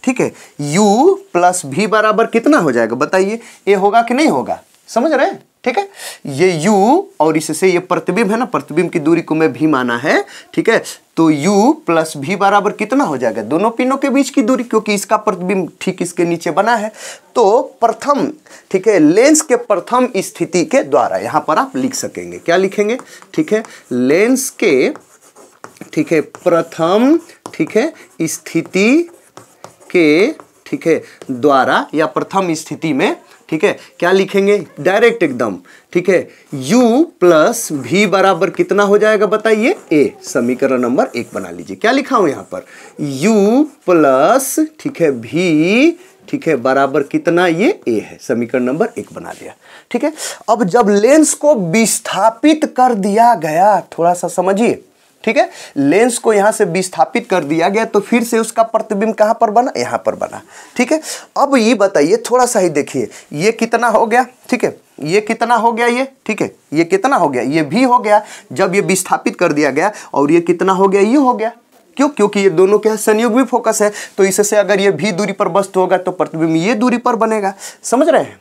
ठीक है, u प्लस v बराबर कितना हो जाएगा, बताइए, a होगा कि नहीं होगा? समझ रहे हैं? ठीक है, ये u और इससे ये प्रतिबिंब है ना, प्रतिबिंब की दूरी को मैं v माना है, ठीक है, तो u प्लस v बराबर कितना हो जाएगा, दोनों पिनों के बीच की दूरी, क्योंकि इसका प्रतिबिंब ठीक इसके नीचे बना है। तो प्रथम, ठीक है, लेंस के प्रथम स्थिति के द्वारा यहां पर आप लिख सकेंगे, क्या लिखेंगे, ठीक है, लेंस के, ठीक है, प्रथम, ठीक है, स्थिति के, ठीक है, द्वारा या प्रथम स्थिति में, ठीक है, क्या लिखेंगे, डायरेक्ट एकदम, ठीक है, u प्लस v बराबर कितना हो जाएगा, बताइए, a, समीकरण नंबर 1 बना लीजिए। क्या लिखा हूं यहां पर, u प्लस, ठीक है, v, ठीक है, बराबर कितना, ये a है, समीकरण नंबर 1 बना दिया। ठीक है, अब जब लेंस को विस्थापित कर दिया गया, थोड़ा सा समझिए, ठीक है, लेंस को यहां से विस्थापित कर दिया गया तो फिर से उसका प्रतिबिंब कहां पर बना, यहां पर बना। ठीक है, अब ये बताइए, थोड़ा सा ही देखिए, ये कितना हो गया, ठीक है, ये कितना हो गया, ये, ठीक है, ये कितना हो गया, ये भी हो गया जब ये विस्थापित कर दिया गया, और ये कितना हो गया, ये हो गया। क्यों? क्योंकि ये दोनों क्या है, संयुग्मी फोकस है, तो इससे अगर ये भी दूरी पर वस्तु होगा तो प्रतिबिंब ये दूरी पर बनेगा। समझ रहे हैं?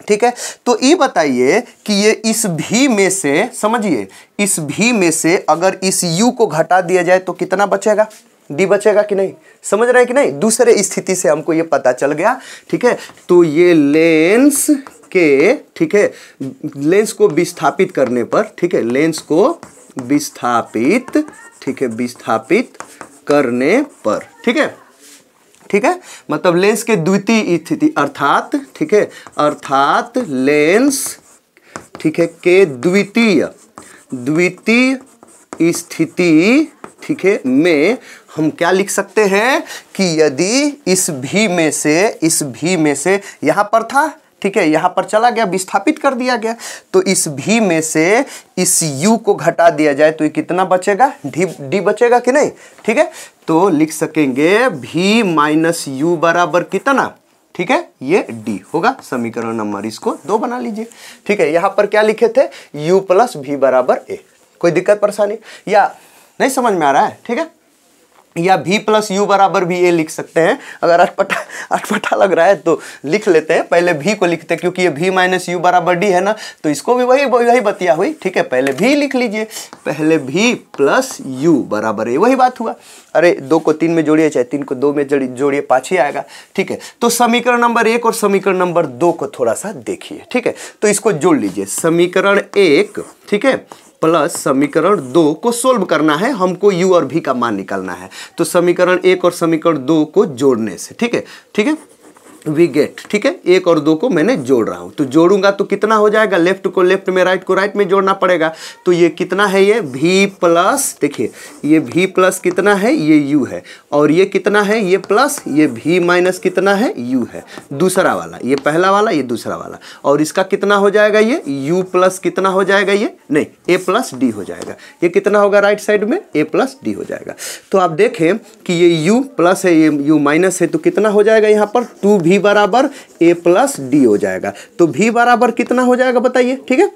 ठीक है, तो ये बताइए कि ये इस भी में से, समझिए, इस भी में से अगर इस u को घटा दिया जाए तो कितना बचेगा, d बचेगा कि नहीं? समझ रहे हैं कि नहीं? दूसरे स्थिति से हमको ये पता चल गया। ठीक है, तो ये लेंस के, ठीक है, लेंस को विस्थापित करने पर, ठीक है, लेंस को विस्थापित, ठीक है, विस्थापित करने पर, ठीक है, ठीक है, मतलब लेंस के द्वितीय स्थिति अर्थात, ठीक है, अर्थात लेंस, ठीक है, के द्वितीय स्थिति, ठीक है, में हम क्या लिख सकते हैं कि यदि इस भी में से यहां पर था, ठीक है, यहां पर चला गया, विस्थापित कर दिया गया, तो इस भी में से इस u को घटा दिया जाए तो ये कितना बचेगा, d बचेगा कि नहीं? ठीक है, तो लिख सकेंगे v माइनस u बराबर कितना, ठीक है, ये d होगा। समीकरण नंबर इसको 2 बना लीजिए। ठीक है, यहां पर क्या लिखे थे, u प्लस v बराबर a। कोई दिक्कत परेशानी या नहीं समझ में आ रहा है? ठीक है, या v प्लस यू बराबर भी a लिख सकते हैं। अगर अटपटा लग रहा है तो लिख लेते हैं, पहले v को लिखते हैं, क्योंकि ये v माइनस यू बराबर d है ना, तो इसको भी वही बतिया हुई। ठीक है, पहले v लिख लीजिए, पहले v प्लस यू बराबर a, वही बात हुआ। अरे 2 को 3 में जोड़िए, चाहे 3 को 2 में जोड़िए, 5 ही आएगा। ठीक है, तो समीकरण नंबर 1 और समीकरण नंबर 2 को थोड़ा सा देखिए। ठीक है, तो इसको जोड़ लीजिए, समीकरण 1, ठीक है, प्लस समीकरण 2 को सोल्व करना है हमको, u और v का मान निकालना है। तो समीकरण 1 और समीकरण 2 को जोड़ने से, ठीक है, ठीक है, वी गेट, ठीक है, एक और दो को मैंने जोड़ रहा हूं, तो जोड़ूंगा तो कितना हो जाएगा, लेफ्ट को लेफ्ट में, राइट को राइट में जोड़ना पड़ेगा। तो ये कितना है, ये v प्लस, देखिए ये v प्लस कितना है, ये u है, और ये कितना है, ये प्लस, ये v माइनस कितना है, u है, दूसरा वाला, ये पहला वाला, ये दूसरा वाला, और इसका कितना हो जाएगा, ये u प्लस कितना हो जाएगा, ये नहीं a प्लस डी हो जाएगा। ये कितना होगा राइट साइड में, a प्लस डी हो जाएगा। तो आप देखें कि ये u प्लस है, ये u माइनस है, तो कितना हो जाएगा यहाँ पर 2v बराबर a प्लस डी हो जाएगा। तो v बराबर कितना हो जाएगा बताइए, ठीक है,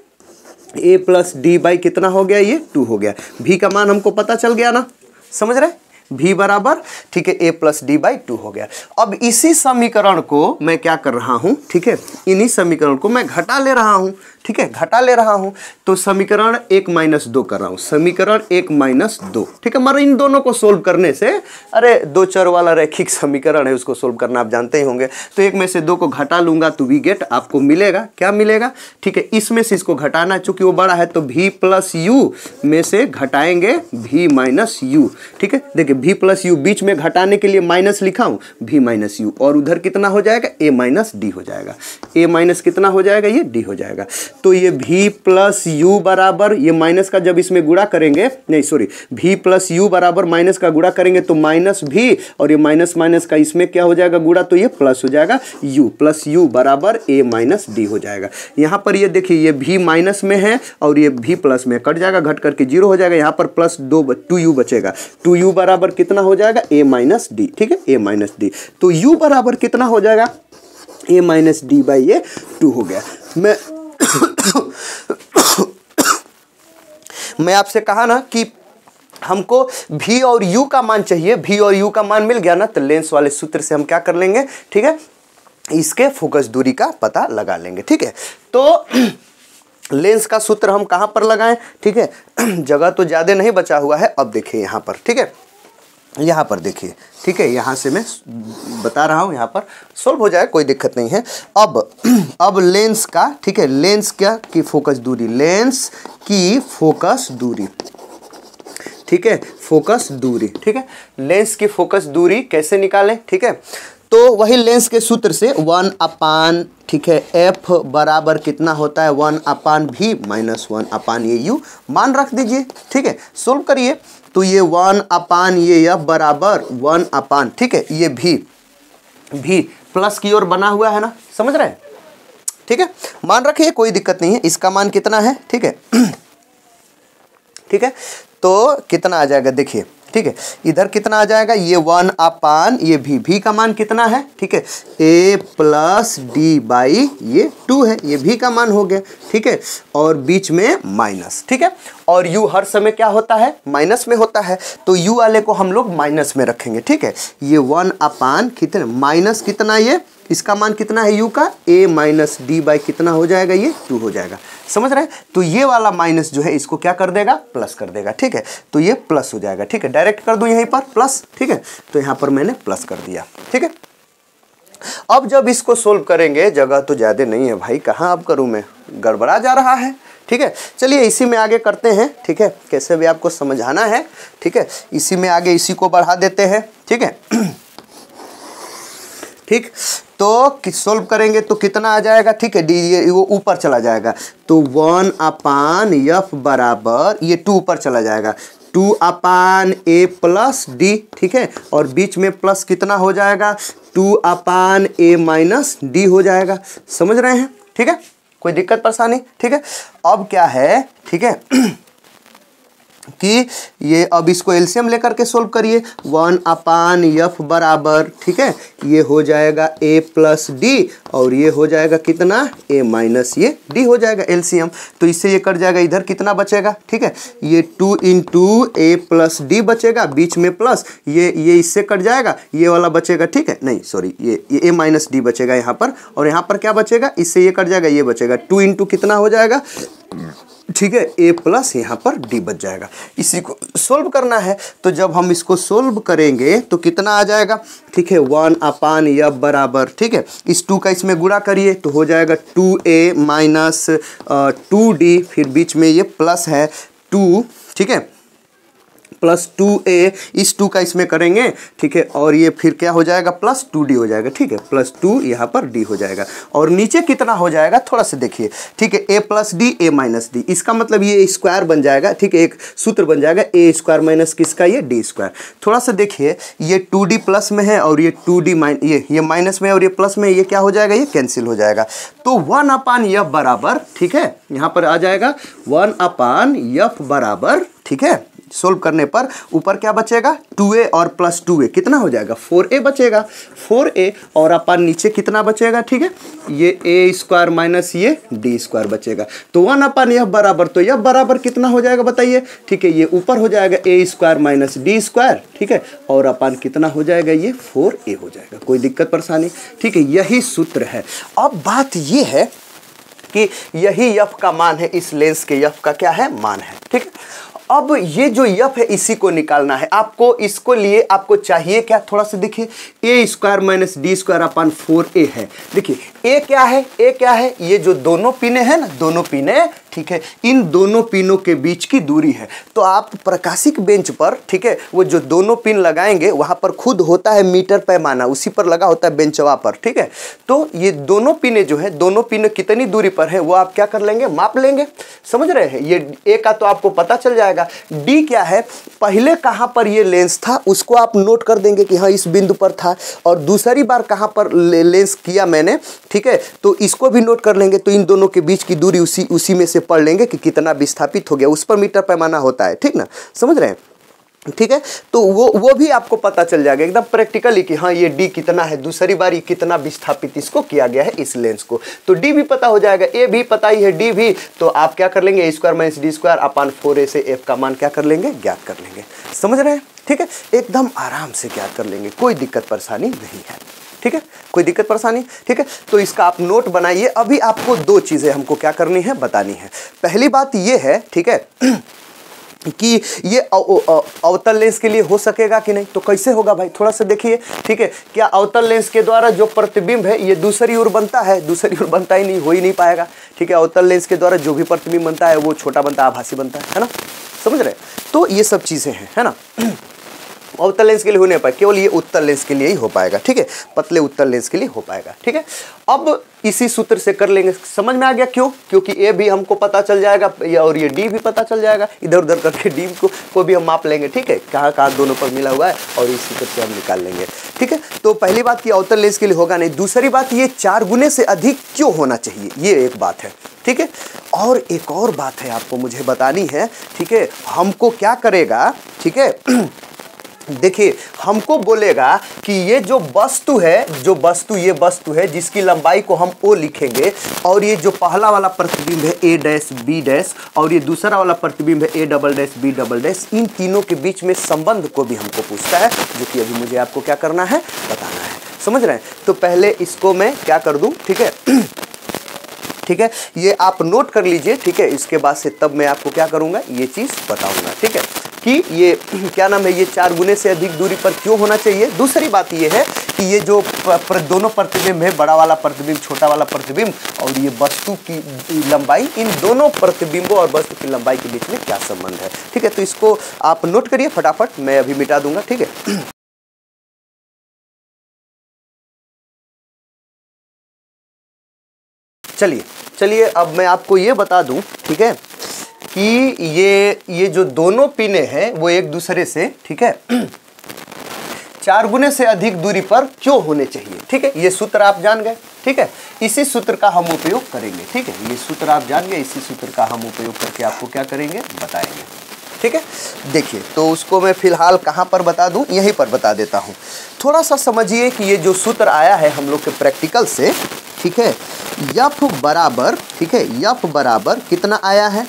a प्लस डी बाई कितना हो गया, ये 2 हो गया। v का मान हमको पता चल गया ना, समझ रहे, v बराबर, ठीक है, a प्लस डी बाई 2 हो गया। अब इसी समीकरण को मैं क्या कर रहा हूं, ठीक है, इन्हीं समीकरण को मैं घटा ले रहा हूं, ठीक है, घटा ले रहा हूं। तो समीकरण 1 माइनस 2 कर रहा हूं, समीकरण 1 माइनस 2, ठीक है। मगर इन दोनों को सोल्व करने से, अरे दो चर वाला रैखिक समीकरण है, उसको सोल्व करना आप जानते ही होंगे। तो एक में से दो को घटा लूंगा तो वी गेट आपको मिलेगा, क्या मिलेगा, ठीक है। इसमें से इसको घटाना है, चूंकि वो बड़ा है तो v प्लस यू में से घटाएंगे v माइनस यू, ठीक है। देखिए v प्लस यू बीच में घटाने के लिए माइनस लिखा हूं, v माइनस यू, और उधर कितना हो जाएगा, a माइनस डी हो जाएगा, a माइनस कितना हो जाएगा, ये d हो जाएगा। तो ये v प्लस यू बराबर, ये माइनस का जब इसमें गुणा करेंगे, नहीं सॉरी, v प्लस यू बराबर माइनस का गुणा करेंगे तो माइनस v, और ये माइनस माइनस का इसमें क्या हो जाएगा गुणा, तो ये प्लस हो जाएगा, u प्लस यू बराबर a माइनस डी हो जाएगा। यहाँ पर ये देखिए ये v माइनस में है और ये v प्लस में कट जाएगा, घट करके 0 हो जाएगा। यहाँ पर प्लस 2u बचेगा, 2u बराबर कितना हो जाएगा, a माइनस डी, ठीक है, a माइनस डी। तो u बराबर कितना हो जाएगा, a माइनस डी बाई ये 2 हो गया। मैं आपसे कहा ना कि हमको v और u का मान चाहिए, v और u का मान मिल गया ना, तो लेंस वाले सूत्र से हम क्या कर लेंगे, ठीक है, इसके फोकस दूरी का पता लगा लेंगे, ठीक है। तो लेंस का सूत्र हम कहाँ पर लगाएं, ठीक है, जगह तो ज़्यादा नहीं बचा हुआ है। अब देखिए यहाँ पर, ठीक है, यहाँ पर देखिए, ठीक है, यहाँ से मैं बता रहा हूँ, यहाँ पर सोल्व हो जाए, कोई दिक्कत नहीं है। अब लेंस का, ठीक है, लेंस क्या की फोकस दूरी, लेंस की फोकस दूरी, ठीक है, फोकस दूरी, ठीक है, लेंस की फोकस दूरी कैसे निकालें, ठीक है। तो वही लेंस के सूत्र से 1 अपान, ठीक है, f बराबर कितना होता है, 1 अपान v माइनस 1 अपान ये u, मान रख दीजिए, ठीक है, सोल्व करिए। तो ये 1 अपान ये f बराबर 1 अपान, ठीक है, ये v प्लस की ओर बना हुआ है ना, समझ रहे हैं, ठीक है, मान रखिए, कोई दिक्कत नहीं है। इसका मान कितना है, ठीक है, ठीक है, तो कितना आ जाएगा देखिए, ठीक है, इधर कितना आ जाएगा, ये 1 अपान ये v का मान कितना है, ठीक है, a प्लस डी बाई ये 2 है, ये v का मान हो गया, ठीक है, और बीच में माइनस, ठीक है, और u हर समय क्या होता है, माइनस में होता है, तो u वाले को हम लोग माइनस में रखेंगे, ठीक है। ये 1 अपान कितने, माइनस कितना, ये इसका मान कितना है u का, a माइनस डी बाई कितना हो जाएगा, ये 2 हो जाएगा, समझ रहे हैं। तो ये वाला माइनस जो है इसको क्या कर देगा, प्लस कर देगा, ठीक है, तो ये प्लस हो जाएगा, ठीक है, डायरेक्ट कर दूं यहीं पर प्लस, ठीक है, तो यहाँ पर मैंने प्लस कर दिया, ठीक है। अब जब इसको सोल्व करेंगे, जगह तो ज़्यादा नहीं है भाई, कहाँ अब करूँ मैं, गड़बड़ा जा रहा है, ठीक है। चलिए इसी में आगे करते हैं, ठीक है, कैसे भी आपको समझाना है, ठीक है, इसी में आगे इसी को बढ़ा देते हैं, ठीक है, ठीक। तो सोल्व करेंगे तो कितना आ जाएगा, ठीक है, डी ये वो ऊपर चला जाएगा, तो 1 अपान f बराबर ये 2 ऊपर चला जाएगा, 2 अपान a प्लस डी, ठीक है, और बीच में प्लस कितना हो जाएगा, 2 अपान a माइनस डी हो जाएगा, समझ रहे हैं, ठीक है, कोई दिक्कत परेशानी, ठीक है। अब क्या है, ठीक है, कि ये अब इसको एलसीएम लेकर के सोल्व करिए, 1 अपान f बराबर, ठीक है, ये हो जाएगा a प्लस डी, और ये हो जाएगा कितना, a माइनस ये d हो जाएगा एलसीएम। तो इससे ये कट जाएगा, इधर कितना बचेगा, ठीक है, ये 2 इंटू a प्लस डी बचेगा, बीच में प्लस, ये इससे कट जाएगा, ये वाला बचेगा, ठीक है, नहीं सॉरी, ये a माइनस डी बचेगा यहाँ पर, और यहाँ पर क्या बचेगा, इससे ये कट जाएगा, ये बचेगा 2 इंटू कितना हो जाएगा, ठीक है, a प्लस यहाँ पर d बच जाएगा। इसी को सोल्व करना है, तो जब हम इसको सोल्व करेंगे तो कितना आ जाएगा, ठीक है, 1 अपान f बराबर, ठीक है, इस 2 का इसमें गुणा करिए तो हो जाएगा 2a माइनस 2d, फिर बीच में ये प्लस है 2, ठीक है, प्लस 2a, इस 2 का इसमें करेंगे, ठीक है, और ये फिर क्या हो जाएगा प्लस 2d हो जाएगा, ठीक है, प्लस 2 यहाँ पर d हो जाएगा, और नीचे कितना हो जाएगा थोड़ा सा देखिए, ठीक है, a plus D a minus D, इसका मतलब ये स्क्वायर बन जाएगा, ठीक है, एक सूत्र बन जाएगा a स्क्वायर माइनस किसका, ये d स्क्वायर। थोड़ा सा देखिए ये 2d प्लस में है और ये 2d ये माइनस में और ये प्लस में, ये क्या हो जाएगा, ये कैंसिल हो जाएगा, तो 1/f बराबर, ठीक है, यहाँ पर आ जाएगा 1/f बराबर, ठीक है, सोल्व करने पर ऊपर क्या बचेगा 2a और प्लस 2a कितना हो जाएगा 4a बचेगा, 4a और अपन नीचे कितना बचेगा, ठीक है, ये a स्क्वायर माइनस ये d स्क्वायर बचेगा, तो 1/f बराबर, तो f बराबर कितना हो जाएगा बताइए, ठीक है, ये ऊपर हो जाएगा a square minus d square, ठीक है, और अपन कितना हो जाएगा, ये 4a हो जाएगा। कोई दिक्कत परेशानी, ठीक है, यही सूत्र है। अब बात ये है कि यही f का मान है, इस लेंस के f का क्या है मान है, ठीक है। अब ये जो f है इसी को निकालना है आपको, इसको लिए आपको चाहिए क्या, थोड़ा सा देखिए, a square minus D square upon 4a है, देखिए a क्या है, a क्या है, ये जो दोनों पिने हैं ना, दोनों पिने, ठीक है, इन दोनों पिनों के बीच की दूरी है, तो आप प्रकाशिक बेंच पर, ठीक है, वो जो दोनों पिन लगाएंगे वहां पर खुद होता है मीटर पैमाना, उसी पर लगा होता है बेंचवा पर, ठीक है, तो ये दोनों पिने जो है, दोनों पिन कितनी दूरी पर है वो आप क्या कर लेंगे, माप लेंगे, समझ रहे हैं, ये a का तो आपको पता चल जाएगा, d क्या है, पहले कहां पर ये लेंस था उसको आप नोट कर देंगे कि हाँ इस बिंदु पर था, और दूसरी बार कहां पर लेंस किया मैंने, ठीक है, तो इसको भी नोट कर लेंगे, तो इन दोनों के बीच की दूरी उसी में से पढ़ लेंगे कि कितना विस्थापित हो गया, उस पर मीटर पैमाना होता है, ठीक ना, समझ रहे हैं, ठीक है, तो वो भी आपको पता चल जाएगा एकदम प्रैक्टिकली कि हाँ ये d कितना है, दूसरी बार ये कितना विस्थापित इसको किया गया है इस लेंस को, तो d भी पता हो जाएगा, a भी पता ही है, d भी, तो आप क्या कर लेंगे, a square minus D square upon 4a से f का मान क्या कर लेंगे, ज्ञात कर लेंगे, समझ रहे हैं, ठीक है, एकदम आराम से ज्ञात कर लेंगे, कोई दिक्कत परेशानी नहीं है, ठीक है, कोई दिक्कत परेशानी, ठीक है, तो इसका आप नोट बनाइए। अभी आपको 2 चीज़ें हमको क्या करनी है, बतानी है। पहली बात ये है, ठीक है, कि ये अवतल लेंस के लिए हो सकेगा कि नहीं, तो कैसे होगा भाई, थोड़ा सा देखिए, ठीक है, क्या अवतल लेंस के द्वारा जो प्रतिबिंब है ये दूसरी ओर बनता है, दूसरी ओर बनता ही नहीं, हो ही नहीं पाएगा, ठीक है, अवतल लेंस के द्वारा जो भी प्रतिबिंब बनता है वो छोटा बनता है, आभासी बनता है ना, समझ रहे, तो ये सब चीज़ें हैं, है ना, अवतल लेंस के लिए हो नहीं पाएगा, केवल ये उत्तल लेंस के लिए ही हो पाएगा, ठीक है, पतले उत्तल लेंस के लिए हो पाएगा, ठीक है। अब इसी सूत्र से कर लेंगे, समझ में आ गया क्यों, क्योंकि ए भी हमको पता चल जाएगा और ये डी भी पता चल जाएगा, इधर उधर करके डी को भी हम माप लेंगे, ठीक है, कहाँ कहाँ दोनों पर मिला हुआ है और इस सूत्र से हम निकाल लेंगे, ठीक है। तो पहली बात कि अवतल लेंस के लिए होगा नहीं, दूसरी बात ये 4 गुने से अधिक क्यों होना चाहिए, ये एक बात है, ठीक है, और एक और बात है आपको मुझे बतानी है, ठीक है, हमको क्या करेगा, ठीक है, देखिए हमको बोलेगा कि ये जो वस्तु है, जो वस्तु, ये वस्तु है जिसकी लंबाई को हम O लिखेंगे, और ये जो पहला वाला प्रतिबिंब है A डैश B डैश और ये दूसरा वाला प्रतिबिंब है A double dash B double dash, इन तीनों के बीच में संबंध को भी हमको पूछता है, जो कि अभी मुझे आपको क्या करना है, बताना है, समझ रहे हैं। तो पहले इसको मैं क्या कर दूं, ठीक है, ठीक है, ये आप नोट कर लीजिए, ठीक है, इसके बाद से तब मैं आपको क्या करूंगा, ये चीज़ बताऊंगा, ठीक है, कि ये क्या नाम है, ये 4 गुने से अधिक दूरी पर क्यों होना चाहिए। दूसरी बात ये है कि ये जो दोनों प्रतिबिंब है, बड़ा वाला प्रतिबिंब, छोटा वाला प्रतिबिंब, और ये वस्तु की लंबाई, इन दोनों प्रतिबिंबों और वस्तु की लंबाई के बीच में क्या संबंध है, ठीक है, तो इसको आप नोट करिए फटाफट, मैं अभी मिटा दूंगा, ठीक है। चलिए अब मैं आपको ये बता दूं, ठीक है, कि ये जो दोनों पिने हैं वो एक दूसरे से, ठीक है, 4 गुने से अधिक दूरी पर क्यों होने चाहिए, ठीक है, ये सूत्र आप जान गए, ठीक है, इसी सूत्र का हम उपयोग करेंगे, ठीक है, ये सूत्र आप जान गए, इसी सूत्र का हम उपयोग करके आपको क्या करेंगे, बताएंगे, ठीक है। देखिए तो उसको मैं फिलहाल कहाँ पर बता दूं, यहीं पर बता देता हूँ। थोड़ा सा समझिए कि ये जो सूत्र आया है हम लोग के प्रैक्टिकल से, ठीक है, यफ बराबर, ठीक है, यफ बराबर कितना आया है,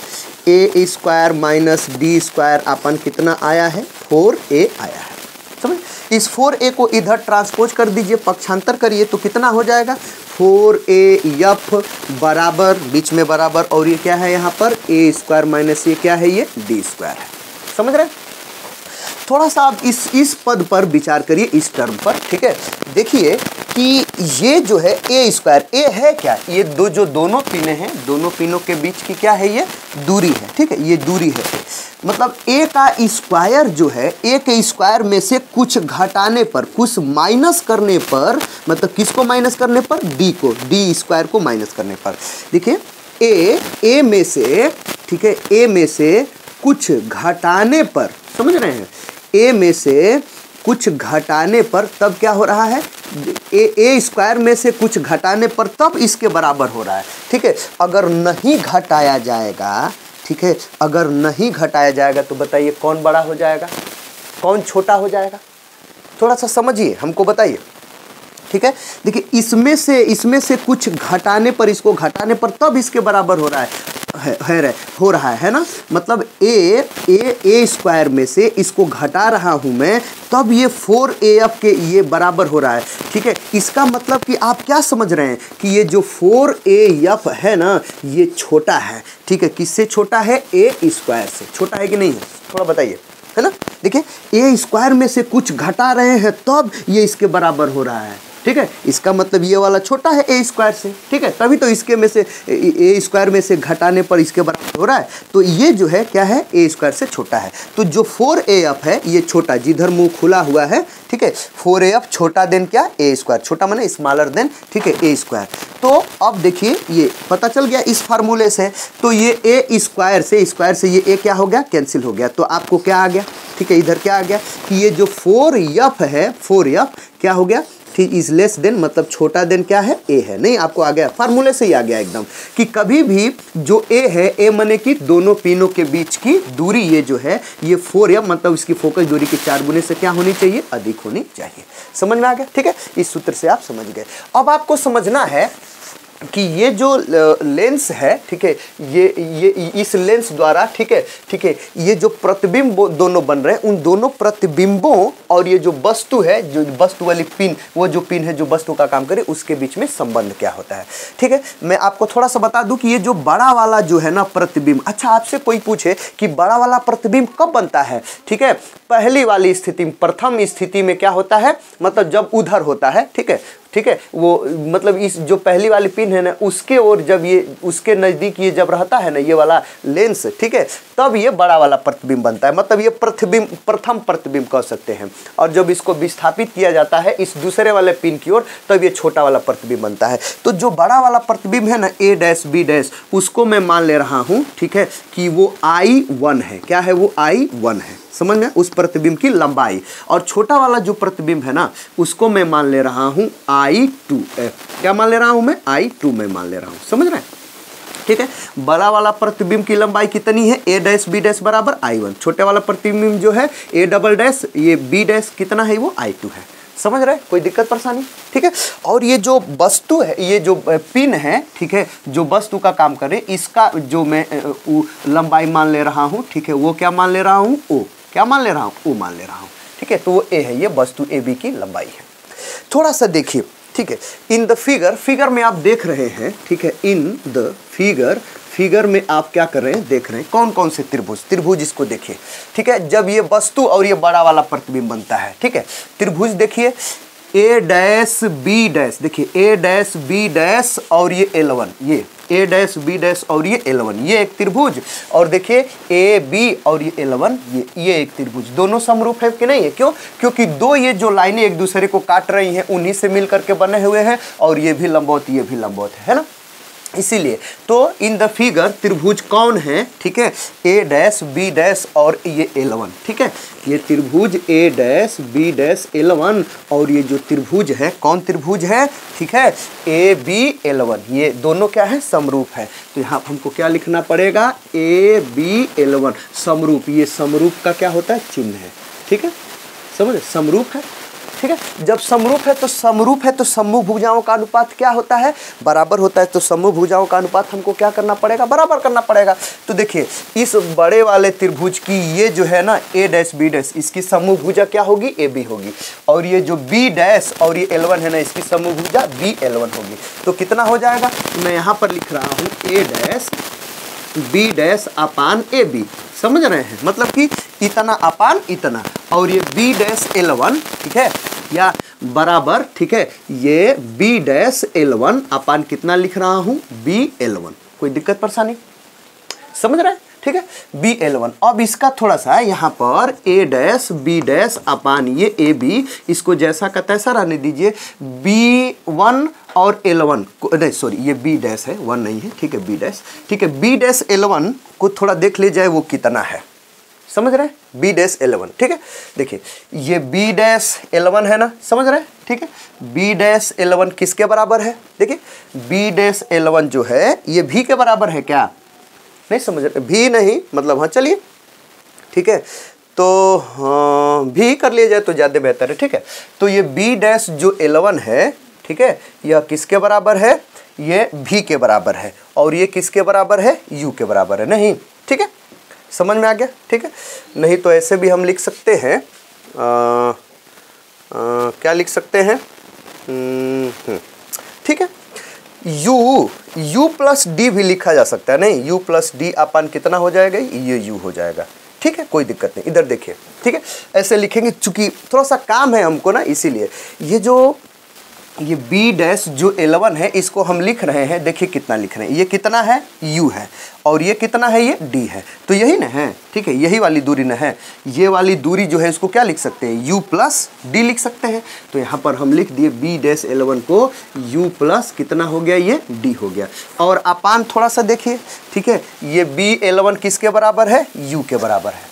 A square minus D square upon कितना आया है, 4a आया है, समझ। इस 4a को इधर ट्रांसपोज कर दीजिए, पक्षांतर करिए, तो कितना हो जाएगा, 4a बराबर, बीच में बराबर, और ये क्या है यहाँ पर a स्क्वायर माइनस ये क्या है, ये d स्क्वायर है, समझ रहे हैं। थोड़ा सा आप इस पद पर विचार करिए, इस टर्म पर, ठीक है। देखिए कि ये जो है ए स्क्वायर, ए है क्या, ये जो दोनों पिने हैं, दोनों पिनों के बीच की क्या है, ये दूरी है, ठीक है, ये दूरी है। मतलब ए का स्क्वायर जो है, ए के स्क्वायर में से कुछ घटाने पर, कुछ माइनस करने पर, मतलब किसको माइनस करने पर, डी को, डी स्क्वायर को माइनस करने पर। देखिए ए में से, ठीक है, ए में से कुछ घटाने पर, समझ रहे हैं, ए में से कुछ घटाने पर तब क्या हो रहा है, ए स्क्वायर में से कुछ घटाने पर तब इसके बराबर हो रहा है, ठीक है। अगर नहीं घटाया जाएगा, ठीक है, अगर नहीं घटाया जाएगा तो बताइए कौन बड़ा हो जाएगा, कौन छोटा हो जाएगा, थोड़ा सा समझिए, हमको बताइए, ठीक है। देखिए इसमें से कुछ घटाने पर, इसको घटाने पर तब इसके बराबर हो रहा है ना। मतलब ए स्क्वायर में से इसको घटा रहा हूं मैं, तब ये 4af के ये बराबर हो रहा है, ठीक है। इसका मतलब कि आप क्या समझ रहे हैं कि ये जो 4af है ना, ये छोटा है, ठीक है। किससे छोटा है, ए स्क्वायर से छोटा है कि नहीं है, थोड़ा बताइए, है ना। देखिए ए स्क्वायर में से कुछ घटा रहे हैं तब ये इसके बराबर हो रहा है, ठीक है। इसका मतलब ये वाला छोटा है ए स्क्वायर से, ठीक है, तभी तो इसके में से ए स्क्वायर में से घटाने पर इसके बराबर हो रहा है। तो ये जो है क्या है, ए स्क्वायर से छोटा है। तो जो 4af है ये छोटा, जिधर मुंह खुला हुआ है, ठीक है, 4af छोटा देन क्या, ए स्क्वायर, छोटा माने स्मॉलर देन, ठीक है, ए स्क्वायर। तो अब देखिए ये पता चल गया इस फार्मूले से, तो ये ए स्क्वायर से ये ए क्या हो गया, कैंसिल हो गया। तो आपको क्या आ गया, ठीक है, इधर क्या आ गया कि ये जो 4f है, 4f क्या हो गया, ठीक, इज लेस देन, मतलब छोटा देन क्या है, ए है। नहीं, आपको आ गया, फार्मूले से ही आ गया एकदम, कि कभी भी जो ए है, ए माने कि दोनों पिनों के बीच की दूरी, ये जो है ये 4f, मतलब इसकी फोकस दूरी के 4 गुने से क्या होनी चाहिए, अधिक होनी चाहिए। समझ में आ गया, ठीक है, इस सूत्र से आप समझ गए। अब आपको समझना है कि ये जो लेंस है, ठीक है, ये इस लेंस द्वारा, ठीक है, ये जो प्रतिबिंब दोनों बन रहे हैं, उन दोनों प्रतिबिंबों और ये जो वस्तु है, जो वस्तु वाली पिन, वो जो पिन है जो वस्तु का काम करे, उसके बीच में संबंध क्या होता है, ठीक है। मैं आपको थोड़ा सा बता दूं कि ये जो बड़ा वाला जो है ना प्रतिबिंब, अच्छा आपसे कोई पूछे कि बड़ा वाला प्रतिबिंब कब बनता है, ठीक है, पहली वाली स्थिति, प्रथम स्थिति में क्या होता है, मतलब जब उधर होता है, ठीक है, वो मतलब इस जो पहली वाली पिन है ना, उसके और जब ये उसके नज़दीक ये जब रहता है ना ये वाला लेंस, ठीक है, तब ये बड़ा वाला प्रतिबिंब बनता है, मतलब ये प्रथम प्रतिबिंब कह सकते हैं। और जब इसको विस्थापित किया जाता है इस दूसरे वाले पिन की ओर, तब ये छोटा वाला प्रतिबिंब बनता है। तो जो बड़ा वाला प्रतिबिंब है ना, ए डैश बी डैश, उसको मैं मान ले रहा हूँ, ठीक है, कि वो I1 है, क्या है, वो I1 है, समझ में, उस प्रतिबिंब की लंबाई। और छोटा वाला जो प्रतिबिंब है ना, उसको मैं मान ले रहा हूँ I2, क्या मान ले रहा हूँ मैं, I2 में मान ले रहा हूँ, समझ रहे हैं, ठीक है। बड़ा वाला प्रतिबिंब की लंबाई कितनी है, ए डैश बी डैश बराबर I1, छोटे वाला प्रतिबिंब जो है ए डबल डैश, ये बी डैश कितना है, वो I2 है। समझ रहे, कोई दिक्कत परेशानी, ठीक है। और ये जो वस्तु है, ये जो पिन है, ठीक है, जो वस्तु का काम करे, इसका जो मैं लंबाई मान ले रहा हूँ, ठीक है, वो क्या मान ले रहा हूँ, ओ, क्या मान ले रहा हूँ, ओ मान ले रहा हूँ, ठीक है। तो वो ए है, ये वस्तु ए बी की लंबाई है। थोड़ा सा देखिए, ठीक है, इन द फिगर में आप देख रहे हैं, ठीक है, इन द फिगर में आप क्या कर रहे हैं, देख रहे हैं कौन कौन से त्रिभुज इसको देखिए, ठीक है। जब ये वस्तु और ये बड़ा वाला प्रतिबिंब बनता है, ठीक है, त्रिभुज देखिए, ए डैश बी डैश, देखिए ए डैश बी डैश और ये L1, ये ए डैश बी डैश और ये L1, ये एक त्रिभुज। और देखिए ए बी और ये L1, ये एक त्रिभुज, दोनों समरूप है कि नहीं है, क्यों, क्योंकि दो ये जो लाइनें एक दूसरे को काट रही हैं, उन्हीं से मिल करके बने हुए हैं, और ये भी लंबवत, ये भी लंबवत है ना। इसीलिए तो इन द फिगर त्रिभुज कौन है, ठीक है, ए डैश बी डैश और ये L1, ठीक है, ये त्रिभुज ए डैश बी डैश L1, और ये जो त्रिभुज है, कौन त्रिभुज है, ठीक है, ए बी L1, ये दोनों क्या है, समरूप है। तो यहाँ हमको क्या लिखना पड़ेगा, ए बी L1 समरूप, ये समरूप का क्या होता है, चिन्ह है, ठीक है, समझे, समरूप है, ठीक है। जब समरूप है तो समूह भुजाओं का अनुपात क्या होता है, बराबर होता है। तो समूह भुजाओं का अनुपात हमको क्या करना पड़ेगा, बराबर करना पड़ेगा। तो देखिए इस बड़े वाले त्रिभुज की ये जो है ना ए डैश बी डैश, इसकी समूह भुजा क्या होगी, ए बी होगी, और ये जो बी डैश और ये L1 है ना, इसकी समूह भुजा बी L1 होगी। तो कितना हो जाएगा, मैं यहाँ पर लिख रहा हूँ A dash B dash upon A B, समझ रहे हैं, मतलब कि इतना अपान इतना, और ये बी डैश L1, ठीक है, या बराबर, ठीक है, ये बी डैश L1 अपान कितना लिख रहा हूं, BL1। कोई दिक्कत परेशानी, समझ रहे हैं, ठीक है, BL1। अब इसका थोड़ा सा यहाँ पर A डैश B डैश अपान ये AB, इसको जैसा का तैसा रहने दीजिए। B1 और L1 को, नहीं सॉरी, ये B डैश है, 1 नहीं है, ठीक है, B डैश, ठीक है, B डैश L1 को थोड़ा देख ले जाए वो कितना है, समझ रहे हैं, B डैश L1, ठीक है। देखिए ये B डैश L1 है ना, समझ रहे हैं, ठीक है। B डैश L1 किसके बराबर है, देखिए B डैश L1 जो है ये V के बराबर है क्या, नहीं समझ रहे, भी नहीं मतलब, हाँ चलिए, ठीक है, तो हाँ भी कर लिया जाए तो ज़्यादा बेहतर है, ठीक है। तो ये B डैश जो L1 है, ठीक है, यह किसके बराबर है, ये V के बराबर है, और ये किसके बराबर है, U के बराबर है, नहीं, ठीक है, समझ में आ गया, ठीक है। नहीं तो ऐसे भी हम लिख सकते हैं, क्या लिख सकते हैं, ठीक है, U प्लस D भी लिखा जा सकता है, नहीं, U प्लस D अपान कितना हो जाएगा, ये U हो जाएगा, ठीक है, कोई दिक्कत नहीं, इधर देखिए, ठीक है, ऐसे लिखेंगे, चूंकि थोड़ा सा काम है हमको ना, इसीलिए ये B डैश जो L1 है इसको हम लिख रहे हैं, देखिए कितना लिख रहे हैं, ये कितना है, U है, और ये कितना है, ये D है, तो यही ना है, ठीक है, यही वाली दूरी ना है, ये वाली दूरी जो है इसको क्या लिख सकते हैं, U प्लस D लिख सकते हैं। तो यहाँ पर हम लिख दिए B डैश L1 को U प्लस कितना हो गया, ये D हो गया, और अपान थोड़ा सा देखिए, ठीक है, ये BL1 किसके बराबर है, U के बराबर है,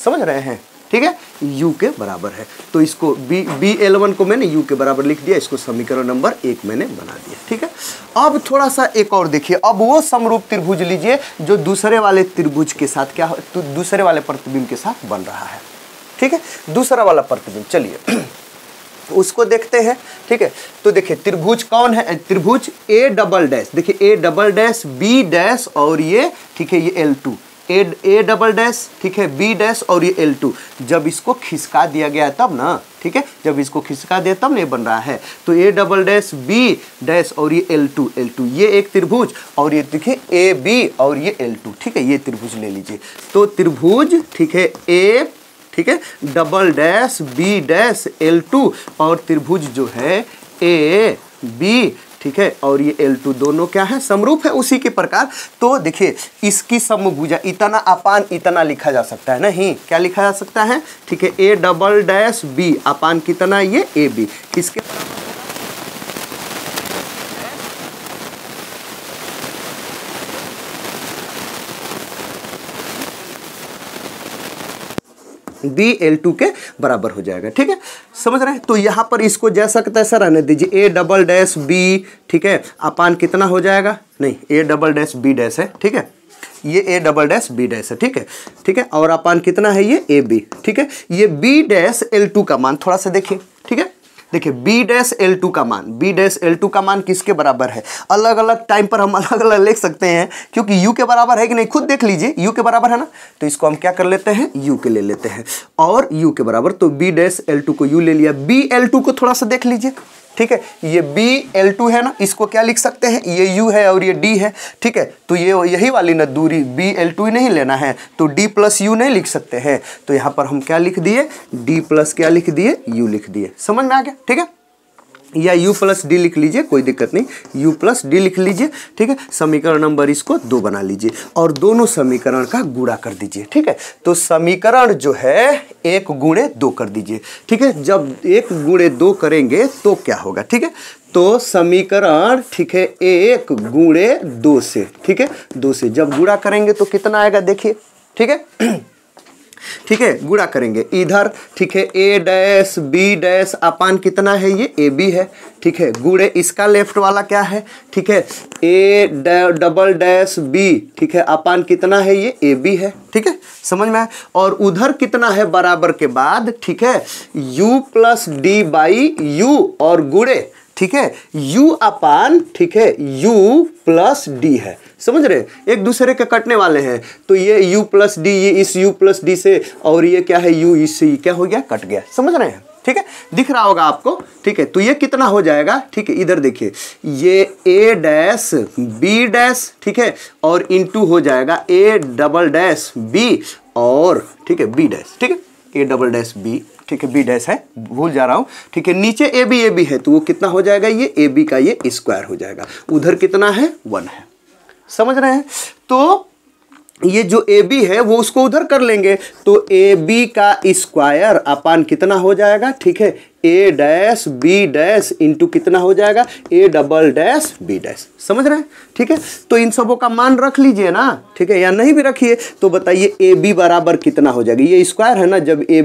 समझ रहे हैं, ठीक है, U के बराबर है, तो इसको BL1 को मैंने U के बराबर लिख दिया, इसको समीकरण नंबर 1 मैंने बना दिया, ठीक है। अब थोड़ा सा एक और देखिए, अब वो समरूप त्रिभुज लीजिए जो दूसरे वाले त्रिभुज के साथ क्या हो, तो दूसरे वाले प्रतिबिंब के साथ बन रहा है, ठीक है, दूसरा वाला प्रतिबिंब, चलिए उसको देखते हैं, ठीक है। तो देखिए त्रिभुज कौन है, त्रिभुज A डबल डैश, देखिए A double dash B dash और ये, ठीक है, ये L2, A डबल डैश, ठीक है, B डैश और ये L2, जब इसको खिसका दिया गया तब ना, ठीक है, जब इसको खिसका दिया तब नहीं बन रहा है, तो A double dash B dash और ये L2 ये एक त्रिभुज, और ये देखिए AB और ये L2, ठीक है, ये त्रिभुज ले लीजिए। तो त्रिभुज, ठीक है, A, ठीक है, double dash B dash L2, और त्रिभुज जो है AB, ठीक है, और ये L2 दोनों क्या है, समरूप है उसी के प्रकार। तो देखिए इसकी समभुजा इतना अपान इतना लिखा जा सकता है, नहीं, क्या लिखा जा सकता है, ठीक है, A डबल डैश B अपान कितना, ये AB, किसके BL2 के बराबर हो जाएगा, ठीक है, समझ रहे हैं। तो यहाँ पर इसको जैसा कि तैसा रहने दीजिए, A डबल डैश B, ठीक है, अपान कितना हो जाएगा, नहीं, A double dash B dash है, ठीक है, ये A double dash B dash है, ठीक है, ठीक है, और अपान कितना है, ये AB, ठीक है, ये B डैश L2 का मान थोड़ा सा देखिए, ठीक है, देखिए B डैश L2 का मान, B डैश L2 का मान किसके बराबर है, अलग अलग टाइम पर हम अलग अलग लिख सकते हैं, क्योंकि U के बराबर है कि नहीं, खुद देख लीजिए, U के बराबर है ना, तो इसको हम क्या कर लेते हैं, U के ले लेते हैं, और U के बराबर, तो B डैश L2 को U ले लिया, BL2 को थोड़ा सा देख लीजिए, ठीक है, ये BL2 है ना, इसको क्या लिख सकते हैं, ये U है और ये D है, ठीक है, तो ये यही वाली ना दूरी BL2 नहीं लेना है, तो D प्लस U नहीं लिख सकते हैं, तो यहाँ पर हम क्या लिख दिए, D प्लस क्या लिख दिए, U लिख दिए, समझ में आ गया, ठीक है, या U प्लस D लिख लीजिए, कोई दिक्कत नहीं, U प्लस D लिख लीजिए, ठीक है, समीकरण नंबर इसको 2 बना लीजिए, और दोनों समीकरण का गुणा कर दीजिए, ठीक है। तो समीकरण जो है 1 गुणे 2 कर दीजिए, ठीक है, जब 1 गुणे 2 करेंगे तो क्या होगा, ठीक है, तो समीकरण, ठीक है, 1 गुणे 2 से, ठीक है, 2 से जब गुणा करेंगे तो कितना आएगा, देखिए, ठीक है, ठीक है, गुणा करेंगे इधर, ठीक है, A डैश B डैश अपान कितना है, ये AB है, ठीक है, गुणे इसका लेफ्ट वाला क्या है, ठीक है, A डबल डैश B, ठीक है, अपान कितना है, ये AB है, ठीक है, समझ में आया, और उधर कितना है बराबर के बाद, ठीक है, U plus D by U और गुणे, ठीक है, U अपान, ठीक है, U प्लस D है, समझ रहे, एक दूसरे के कटने वाले हैं, तो ये U प्लस D, ये इस U प्लस D से, और ये क्या है, U इससे क्या हो गया, कट गया, समझ रहे हैं, ठीक है, दिख रहा होगा आपको, ठीक है, तो ये कितना हो जाएगा, ठीक है, इधर देखिए, ये A डैश B डैश, ठीक है, और इनटू हो जाएगा A डबल डैश B और, ठीक है, B डैश, ठीक है, ए डबल डैश बी, ठीक है, बी डैश है, भूल जा रहा हूँ, ठीक है, नीचे ए बी है तो वो कितना हो जाएगा, ये ए बी का ये स्क्वायर हो जाएगा, उधर कितना है 1 है, समझ रहे हैं। तो ये जो ए बी है वो उसको उधर कर लेंगे तो ए बी का स्क्वायर अपान कितना हो जाएगा, ठीक है, A dash B dash into कितना हो जाएगा, A double dash B dash, समझ रहे हैं, ठीक है। तो इन सबों का मान रख लीजिए ना, ठीक है, या नहीं भी रखिए तो बताइए ए बी बराबर कितना हो जाएगा, ये स्क्वायर है ना, जब ए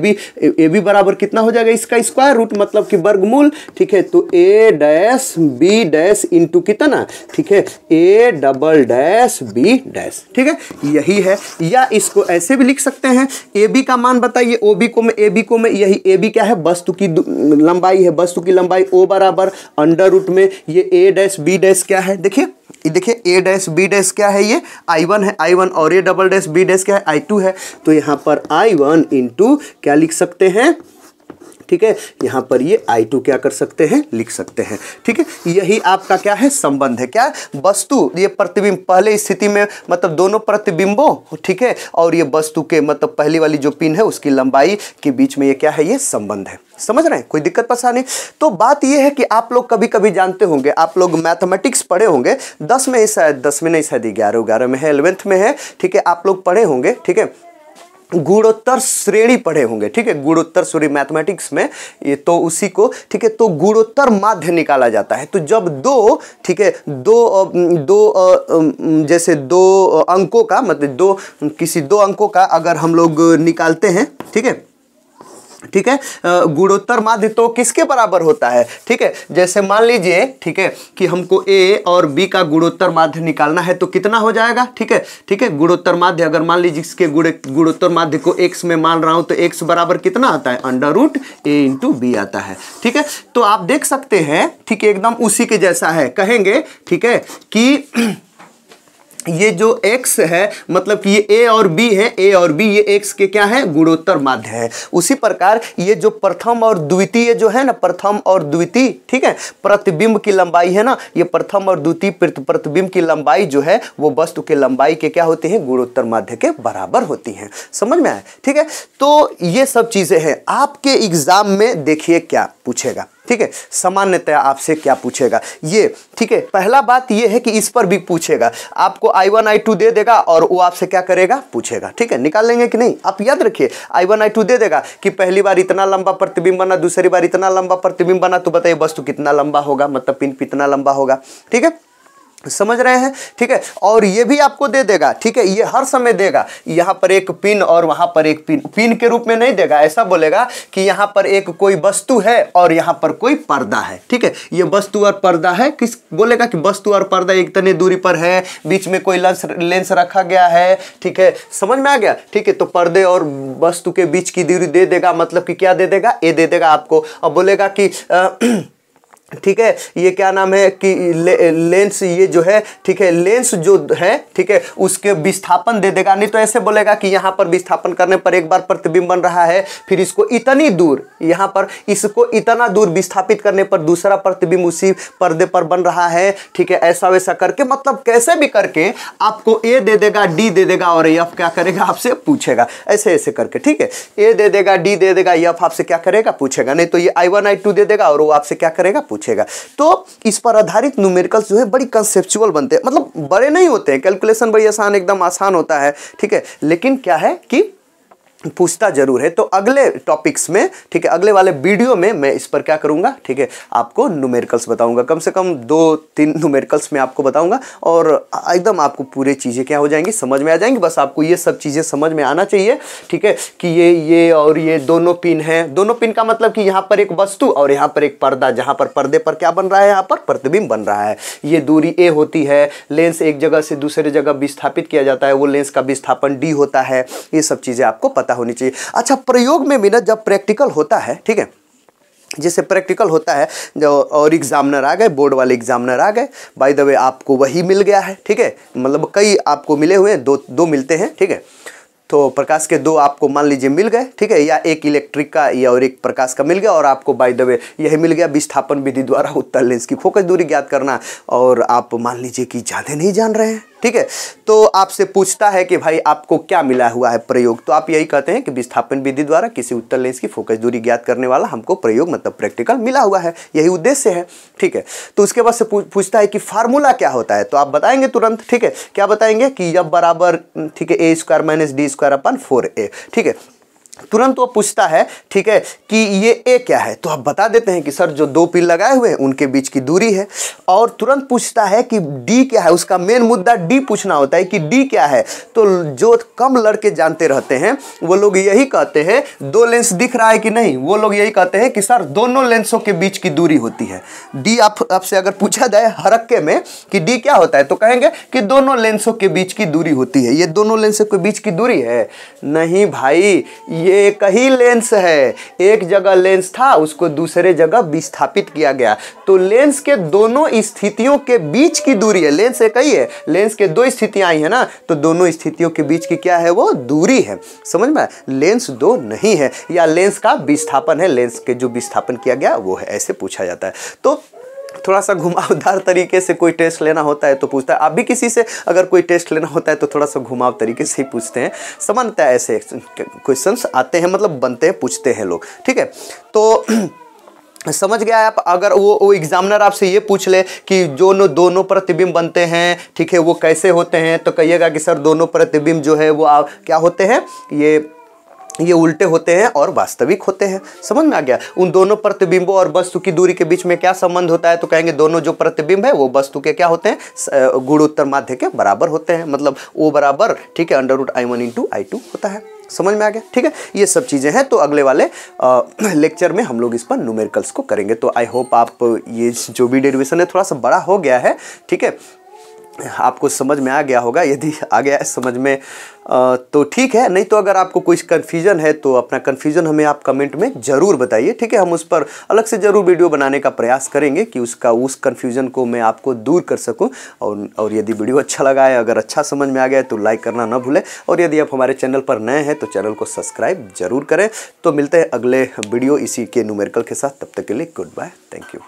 बी बराबर कितना हो जाएगा, इसका स्क्वायर रूट मतलब कि वर्गमूल, ठीक है। तो A dash B dash into कितना, ठीक है, A double dash B dash, ठीक है, यही है। या इसको ऐसे भी लिख सकते हैं, ए बी का मान बताइए, ओ बी को में यही ए बी क्या है, वस्तु की लंबाई है, वस्तु की लंबाई ओ बराबर अंडर रूट में ये ए डैश बी डैश क्या है, देखिए ए डैश बी डैश क्या है, ये I1 है, I1, और A double dash B dash क्या है, I2 है। तो यहाँ पर I1 इंटू क्या लिख सकते हैं, ठीक है, यहाँ पर ये I2 क्या कर सकते हैं, लिख सकते हैं, ठीक है। यही आपका क्या है, संबंध है, क्या वस्तु, ये प्रतिबिंब पहले स्थिति में मतलब दोनों प्रतिबिंबों, ठीक है, और ये वस्तु के मतलब पहली वाली जो पिन है उसकी लंबाई के बीच में ये क्या है, ये संबंध है, समझ रहे हैं, कोई दिक्कत परेशानी। तो बात ये है कि आप लोग कभी कभी जानते होंगे, आप लोग मैथमेटिक्स पढ़े होंगे, 10 में शायद 10 में नहीं, शायद 11 में है, 11th में है, ठीक है, आप लोग पढ़े होंगे, ठीक है, गुणोत्तर श्रेणी पढ़े होंगे, ठीक है, गुणोत्तर श्रेणी मैथमेटिक्स में, ये तो उसी को, ठीक है, तो गुणोत्तर माध्य निकाला जाता है। तो जब दो, ठीक है, जैसे दो अंकों का मतलब किसी दो अंकों का अगर हम लोग निकालते हैं, ठीक है, ठीक है, गुणोत्तर माध्य तो किसके बराबर होता है, ठीक है, जैसे मान लीजिए, ठीक है, कि हमको ए और बी का गुणोत्तर माध्य निकालना है तो कितना हो जाएगा, ठीक है, ठीक है, गुणोत्तर माध्य अगर मान लीजिए इसके गुणोत्तर माध्य को x में मान रहा हूं तो x बराबर कितना आता है, अंडर रूट ए इंटू बी आता है, ठीक है। तो आप देख सकते हैं, ठीक है, एकदम उसी के जैसा है, कहेंगे, ठीक है, कि ये जो x है मतलब कि ये a और b है, a और b ये x के क्या है, गुणोत्तर माध्य है। उसी प्रकार ये जो प्रथम और द्वितीय जो है ना, प्रथम और द्वितीय, ठीक है, प्रतिबिंब की लंबाई है ना, ये प्रथम और द्वितीय प्रतिबिंब की लंबाई जो है वो वस्तु के लंबाई के क्या होती है, गुणोत्तर माध्य के बराबर होती हैं, समझ में आया, ठीक है। तो ये सब चीजें हैं, आपके एग्जाम में देखिए क्या पूछेगा, ठीक है, सामान्यतः आपसे क्या पूछेगा ये, ठीक है, पहला बात ये है कि इस पर भी पूछेगा, आपको I1 I2 दे देगा और वो आपसे क्या करेगा, पूछेगा, ठीक है, निकाल लेंगे कि नहीं, आप याद रखिए, I1 I2 दे देगा कि पहली बार इतना लंबा प्रतिबिंब बना, दूसरी बार इतना लंबा प्रतिबिंब बना, तो बताइए वस्तु कितना लंबा होगा, मतलब पिन कितना लंबा होगा, ठीक है, समझ रहे हैं, ठीक है। और ये भी आपको दे देगा, ठीक है, ये हर समय देगा, यहाँ पर एक पिन और वहाँ पर एक पिन, पिन के रूप में नहीं देगा, ऐसा बोलेगा कि यहाँ पर एक कोई वस्तु है और यहाँ पर कोई पर्दा है, ठीक है, ये वस्तु और पर्दा है, किस बोलेगा कि वस्तु और पर्दा एक तने दूरी पर है, बीच में कोई लेंस रखा गया है, ठीक है, समझ में आ गया, ठीक है। तो पर्दे और वस्तु के बीच की दूरी दे देगा, मतलब कि क्या दे देगा, ए दे देगा आपको, और बोलेगा कि ठीक है, ये क्या नाम है कि लेंस ये जो है, ठीक है, लेंस जो है, ठीक है, उसके विस्थापन दे देगा, नहीं तो ऐसे बोलेगा कि यहाँ पर विस्थापन करने पर एक बार प्रतिबिंब बन रहा है, फिर इसको इतनी दूर, यहाँ पर इसको इतना दूर विस्थापित करने पर दूसरा प्रतिबिंब उसी पर्दे पर बन रहा है, ठीक है, ऐसा वैसा करके, मतलब कैसे भी करके आपको ए दे देगा, डी दे देगा और एफ क्या करेगा, आपसे पूछेगा, ऐसे ऐसे करके, ठीक है, ए दे देगा, डी दे देगा, एफ आपसे क्या करेगा, पूछेगा, नहीं तो ये I1 I2 दे देगा और वो आपसे क्या करेगा, पूछेगा। तो इस पर आधारित न्यूमेरिकल्स जो है बड़ी कंसेप्चुअल बनते हैं, मतलब बड़े नहीं होते हैं, कैलकुलेशन बड़ी आसान, एकदम आसान होता है, ठीक है, लेकिन क्या है कि पूछता जरूर है। तो अगले टॉपिक्स में, ठीक है, अगले वाले वीडियो में मैं इस पर क्या करूंगा, ठीक है, आपको न्यूमेरिकल्स बताऊंगा, कम से कम 2-3 न्यूमेरिकल्स में आपको बताऊंगा और एकदम आपको पूरी चीज़ें क्या हो जाएंगी, समझ में आ जाएंगी। बस आपको ये सब चीज़ें समझ में आना चाहिए, ठीक है, कि ये और ये दोनों पिन हैं, दोनों पिन का मतलब कि यहाँ पर एक वस्तु और यहाँ पर एक पर्दा, जहाँ पर पर्दे पर क्या बन रहा है, यहाँ पर प्रतिबिंब बन रहा है, ये दूरी ए होती है, लेंस एक जगह से दूसरे जगह विस्थापित किया जाता है, वो लेंस का विस्थापन डी होता है, ये सब चीज़ें आपको पता होनी चाहिए। अच्छा, प्रयोग में भी ना जब प्रैक्टिकल होता है, ठीक है, जैसे प्रैक्टिकल होता है जो और एग्जामिनर आ गए, बोर्ड वाले एग्जामिनर आ गए, बाय द वे आपको वही मिल गया है, ठीक है, मतलब कई आपको मिले हुए हैं, दो मिलते हैं, ठीक है, तो प्रकाश के 2 आपको मान लीजिए मिल गए, ठीक है, या एक इलेक्ट्रिक का या और एक प्रकाश का मिल गया, और आपको बाय द वे यही मिल गया, विस्थापन विधि द्वारा उत्तल लेंस की फोकस दूरी ज्ञात करना, और आप मान लीजिए कि ज़्यादा नहीं जान रहे हैं, ठीक है। तो आपसे पूछता है कि भाई आपको क्या मिला हुआ है प्रयोग, तो आप यही कहते हैं कि विस्थापन विधि द्वारा किसी उत्तल लेंस की फोकस दूरी ज्ञात करने वाला हमको प्रयोग मतलब प्रैक्टिकल मिला हुआ है, यही उद्देश्य है। ठीक है, तो उसके बाद से पूछता है कि फार्मूला क्या होता है, तो आप बताएंगे तुरंत। ठीक है, क्या बताएंगे कि जब बराबर, ठीक है, a square minus D square upon 4a। ठीक है, तुरंत वो पूछता है, ठीक है, कि ये ए क्या है, तो आप बता देते हैं कि सर जो दो पिन लगाए हुए हैं उनके बीच की दूरी है। और तुरंत पूछता है कि डी क्या है, उसका मेन मुद्दा डी पूछना होता है कि डी क्या है। तो जो कम लड़के जानते रहते हैं वो लोग यही कहते हैं, दो लेंस दिख रहा है कि नहीं, वो लोग यही कहते हैं कि सर दोनों लेंसों के बीच की दूरी होती है डी। आपसे अगर पूछा जाए हरक्के में कि डी क्या होता है, तो कहेंगे कि दोनों लेंसों के बीच की दूरी होती है। ये दोनों लेंसों के बीच की दूरी है, नहीं भाई, ये एक ही लेंस है। एक जगह लेंस था, उसको दूसरे जगह विस्थापित किया गया, तो लेंस के दोनों स्थितियों के बीच की दूरी है। लेंस एक ही है, लेंस के दो स्थितियां आई है ना, तो दोनों स्थितियों के बीच की क्या है, वो दूरी है। समझ में, लेंस दो नहीं है, या लेंस का विस्थापन है, लेंस के जो विस्थापन किया गया वो है, ऐसे पूछा जाता है। तो थोड़ा सा घुमावदार तरीके से कोई टेस्ट लेना होता है तो पूछता है। आप भी किसी से अगर कोई टेस्ट लेना होता है तो थोड़ा सा घुमाव तरीके से ही पूछते हैं। सामान्यतः ऐसे क्वेश्चंस आते हैं, मतलब बनते हैं, पूछते हैं लोग। ठीक है, तो समझ गया आप। अगर वो एग्जामिनर आपसे ये पूछ ले कि जो दोनों प्रतिबिंब बनते हैं, ठीक है, वो कैसे होते हैं, तो कहिएगा कि सर दोनों प्रतिबिंब जो है वो क्या होते हैं, ये उल्टे होते हैं और वास्तविक होते हैं। समझ में आ गया। उन दोनों प्रतिबिंबों और वस्तु की दूरी के बीच में क्या संबंध होता है, तो कहेंगे दोनों जो प्रतिबिंब है वो वस्तु के क्या होते हैं, गुणोत्तर माध्य के बराबर होते हैं, मतलब O बराबर, ठीक है, √I1 × I2 होता है। समझ में आ गया। ठीक है, ये सब चीज़ें हैं। तो अगले वाले लेक्चर में हम लोग इस पर न्यूमेरिकल्स को करेंगे। तो आई होप आप ये जो भी डेरिवेशन है थोड़ा सा बड़ा हो गया है, ठीक है, आपको समझ में आ गया होगा। यदि आ गया है समझ में तो ठीक है, नहीं तो अगर आपको कुछ कन्फ्यूजन है तो अपना कन्फ्यूजन हमें आप कमेंट में ज़रूर बताइए। ठीक है, हम उस पर अलग से ज़रूर वीडियो बनाने का प्रयास करेंगे कि उस कन्फ्यूजन को मैं आपको दूर कर सकूं। और यदि वीडियो अच्छा लगा है, अगर अच्छा समझ में आ गया है तो लाइक करना ना भूलें। और यदि आप हमारे चैनल पर नए हैं तो चैनल को सब्सक्राइब जरूर करें। तो मिलते हैं अगले वीडियो इसी के न्यूमेरिकल के साथ, तब तक के लिए गुड बाय, थैंक यू।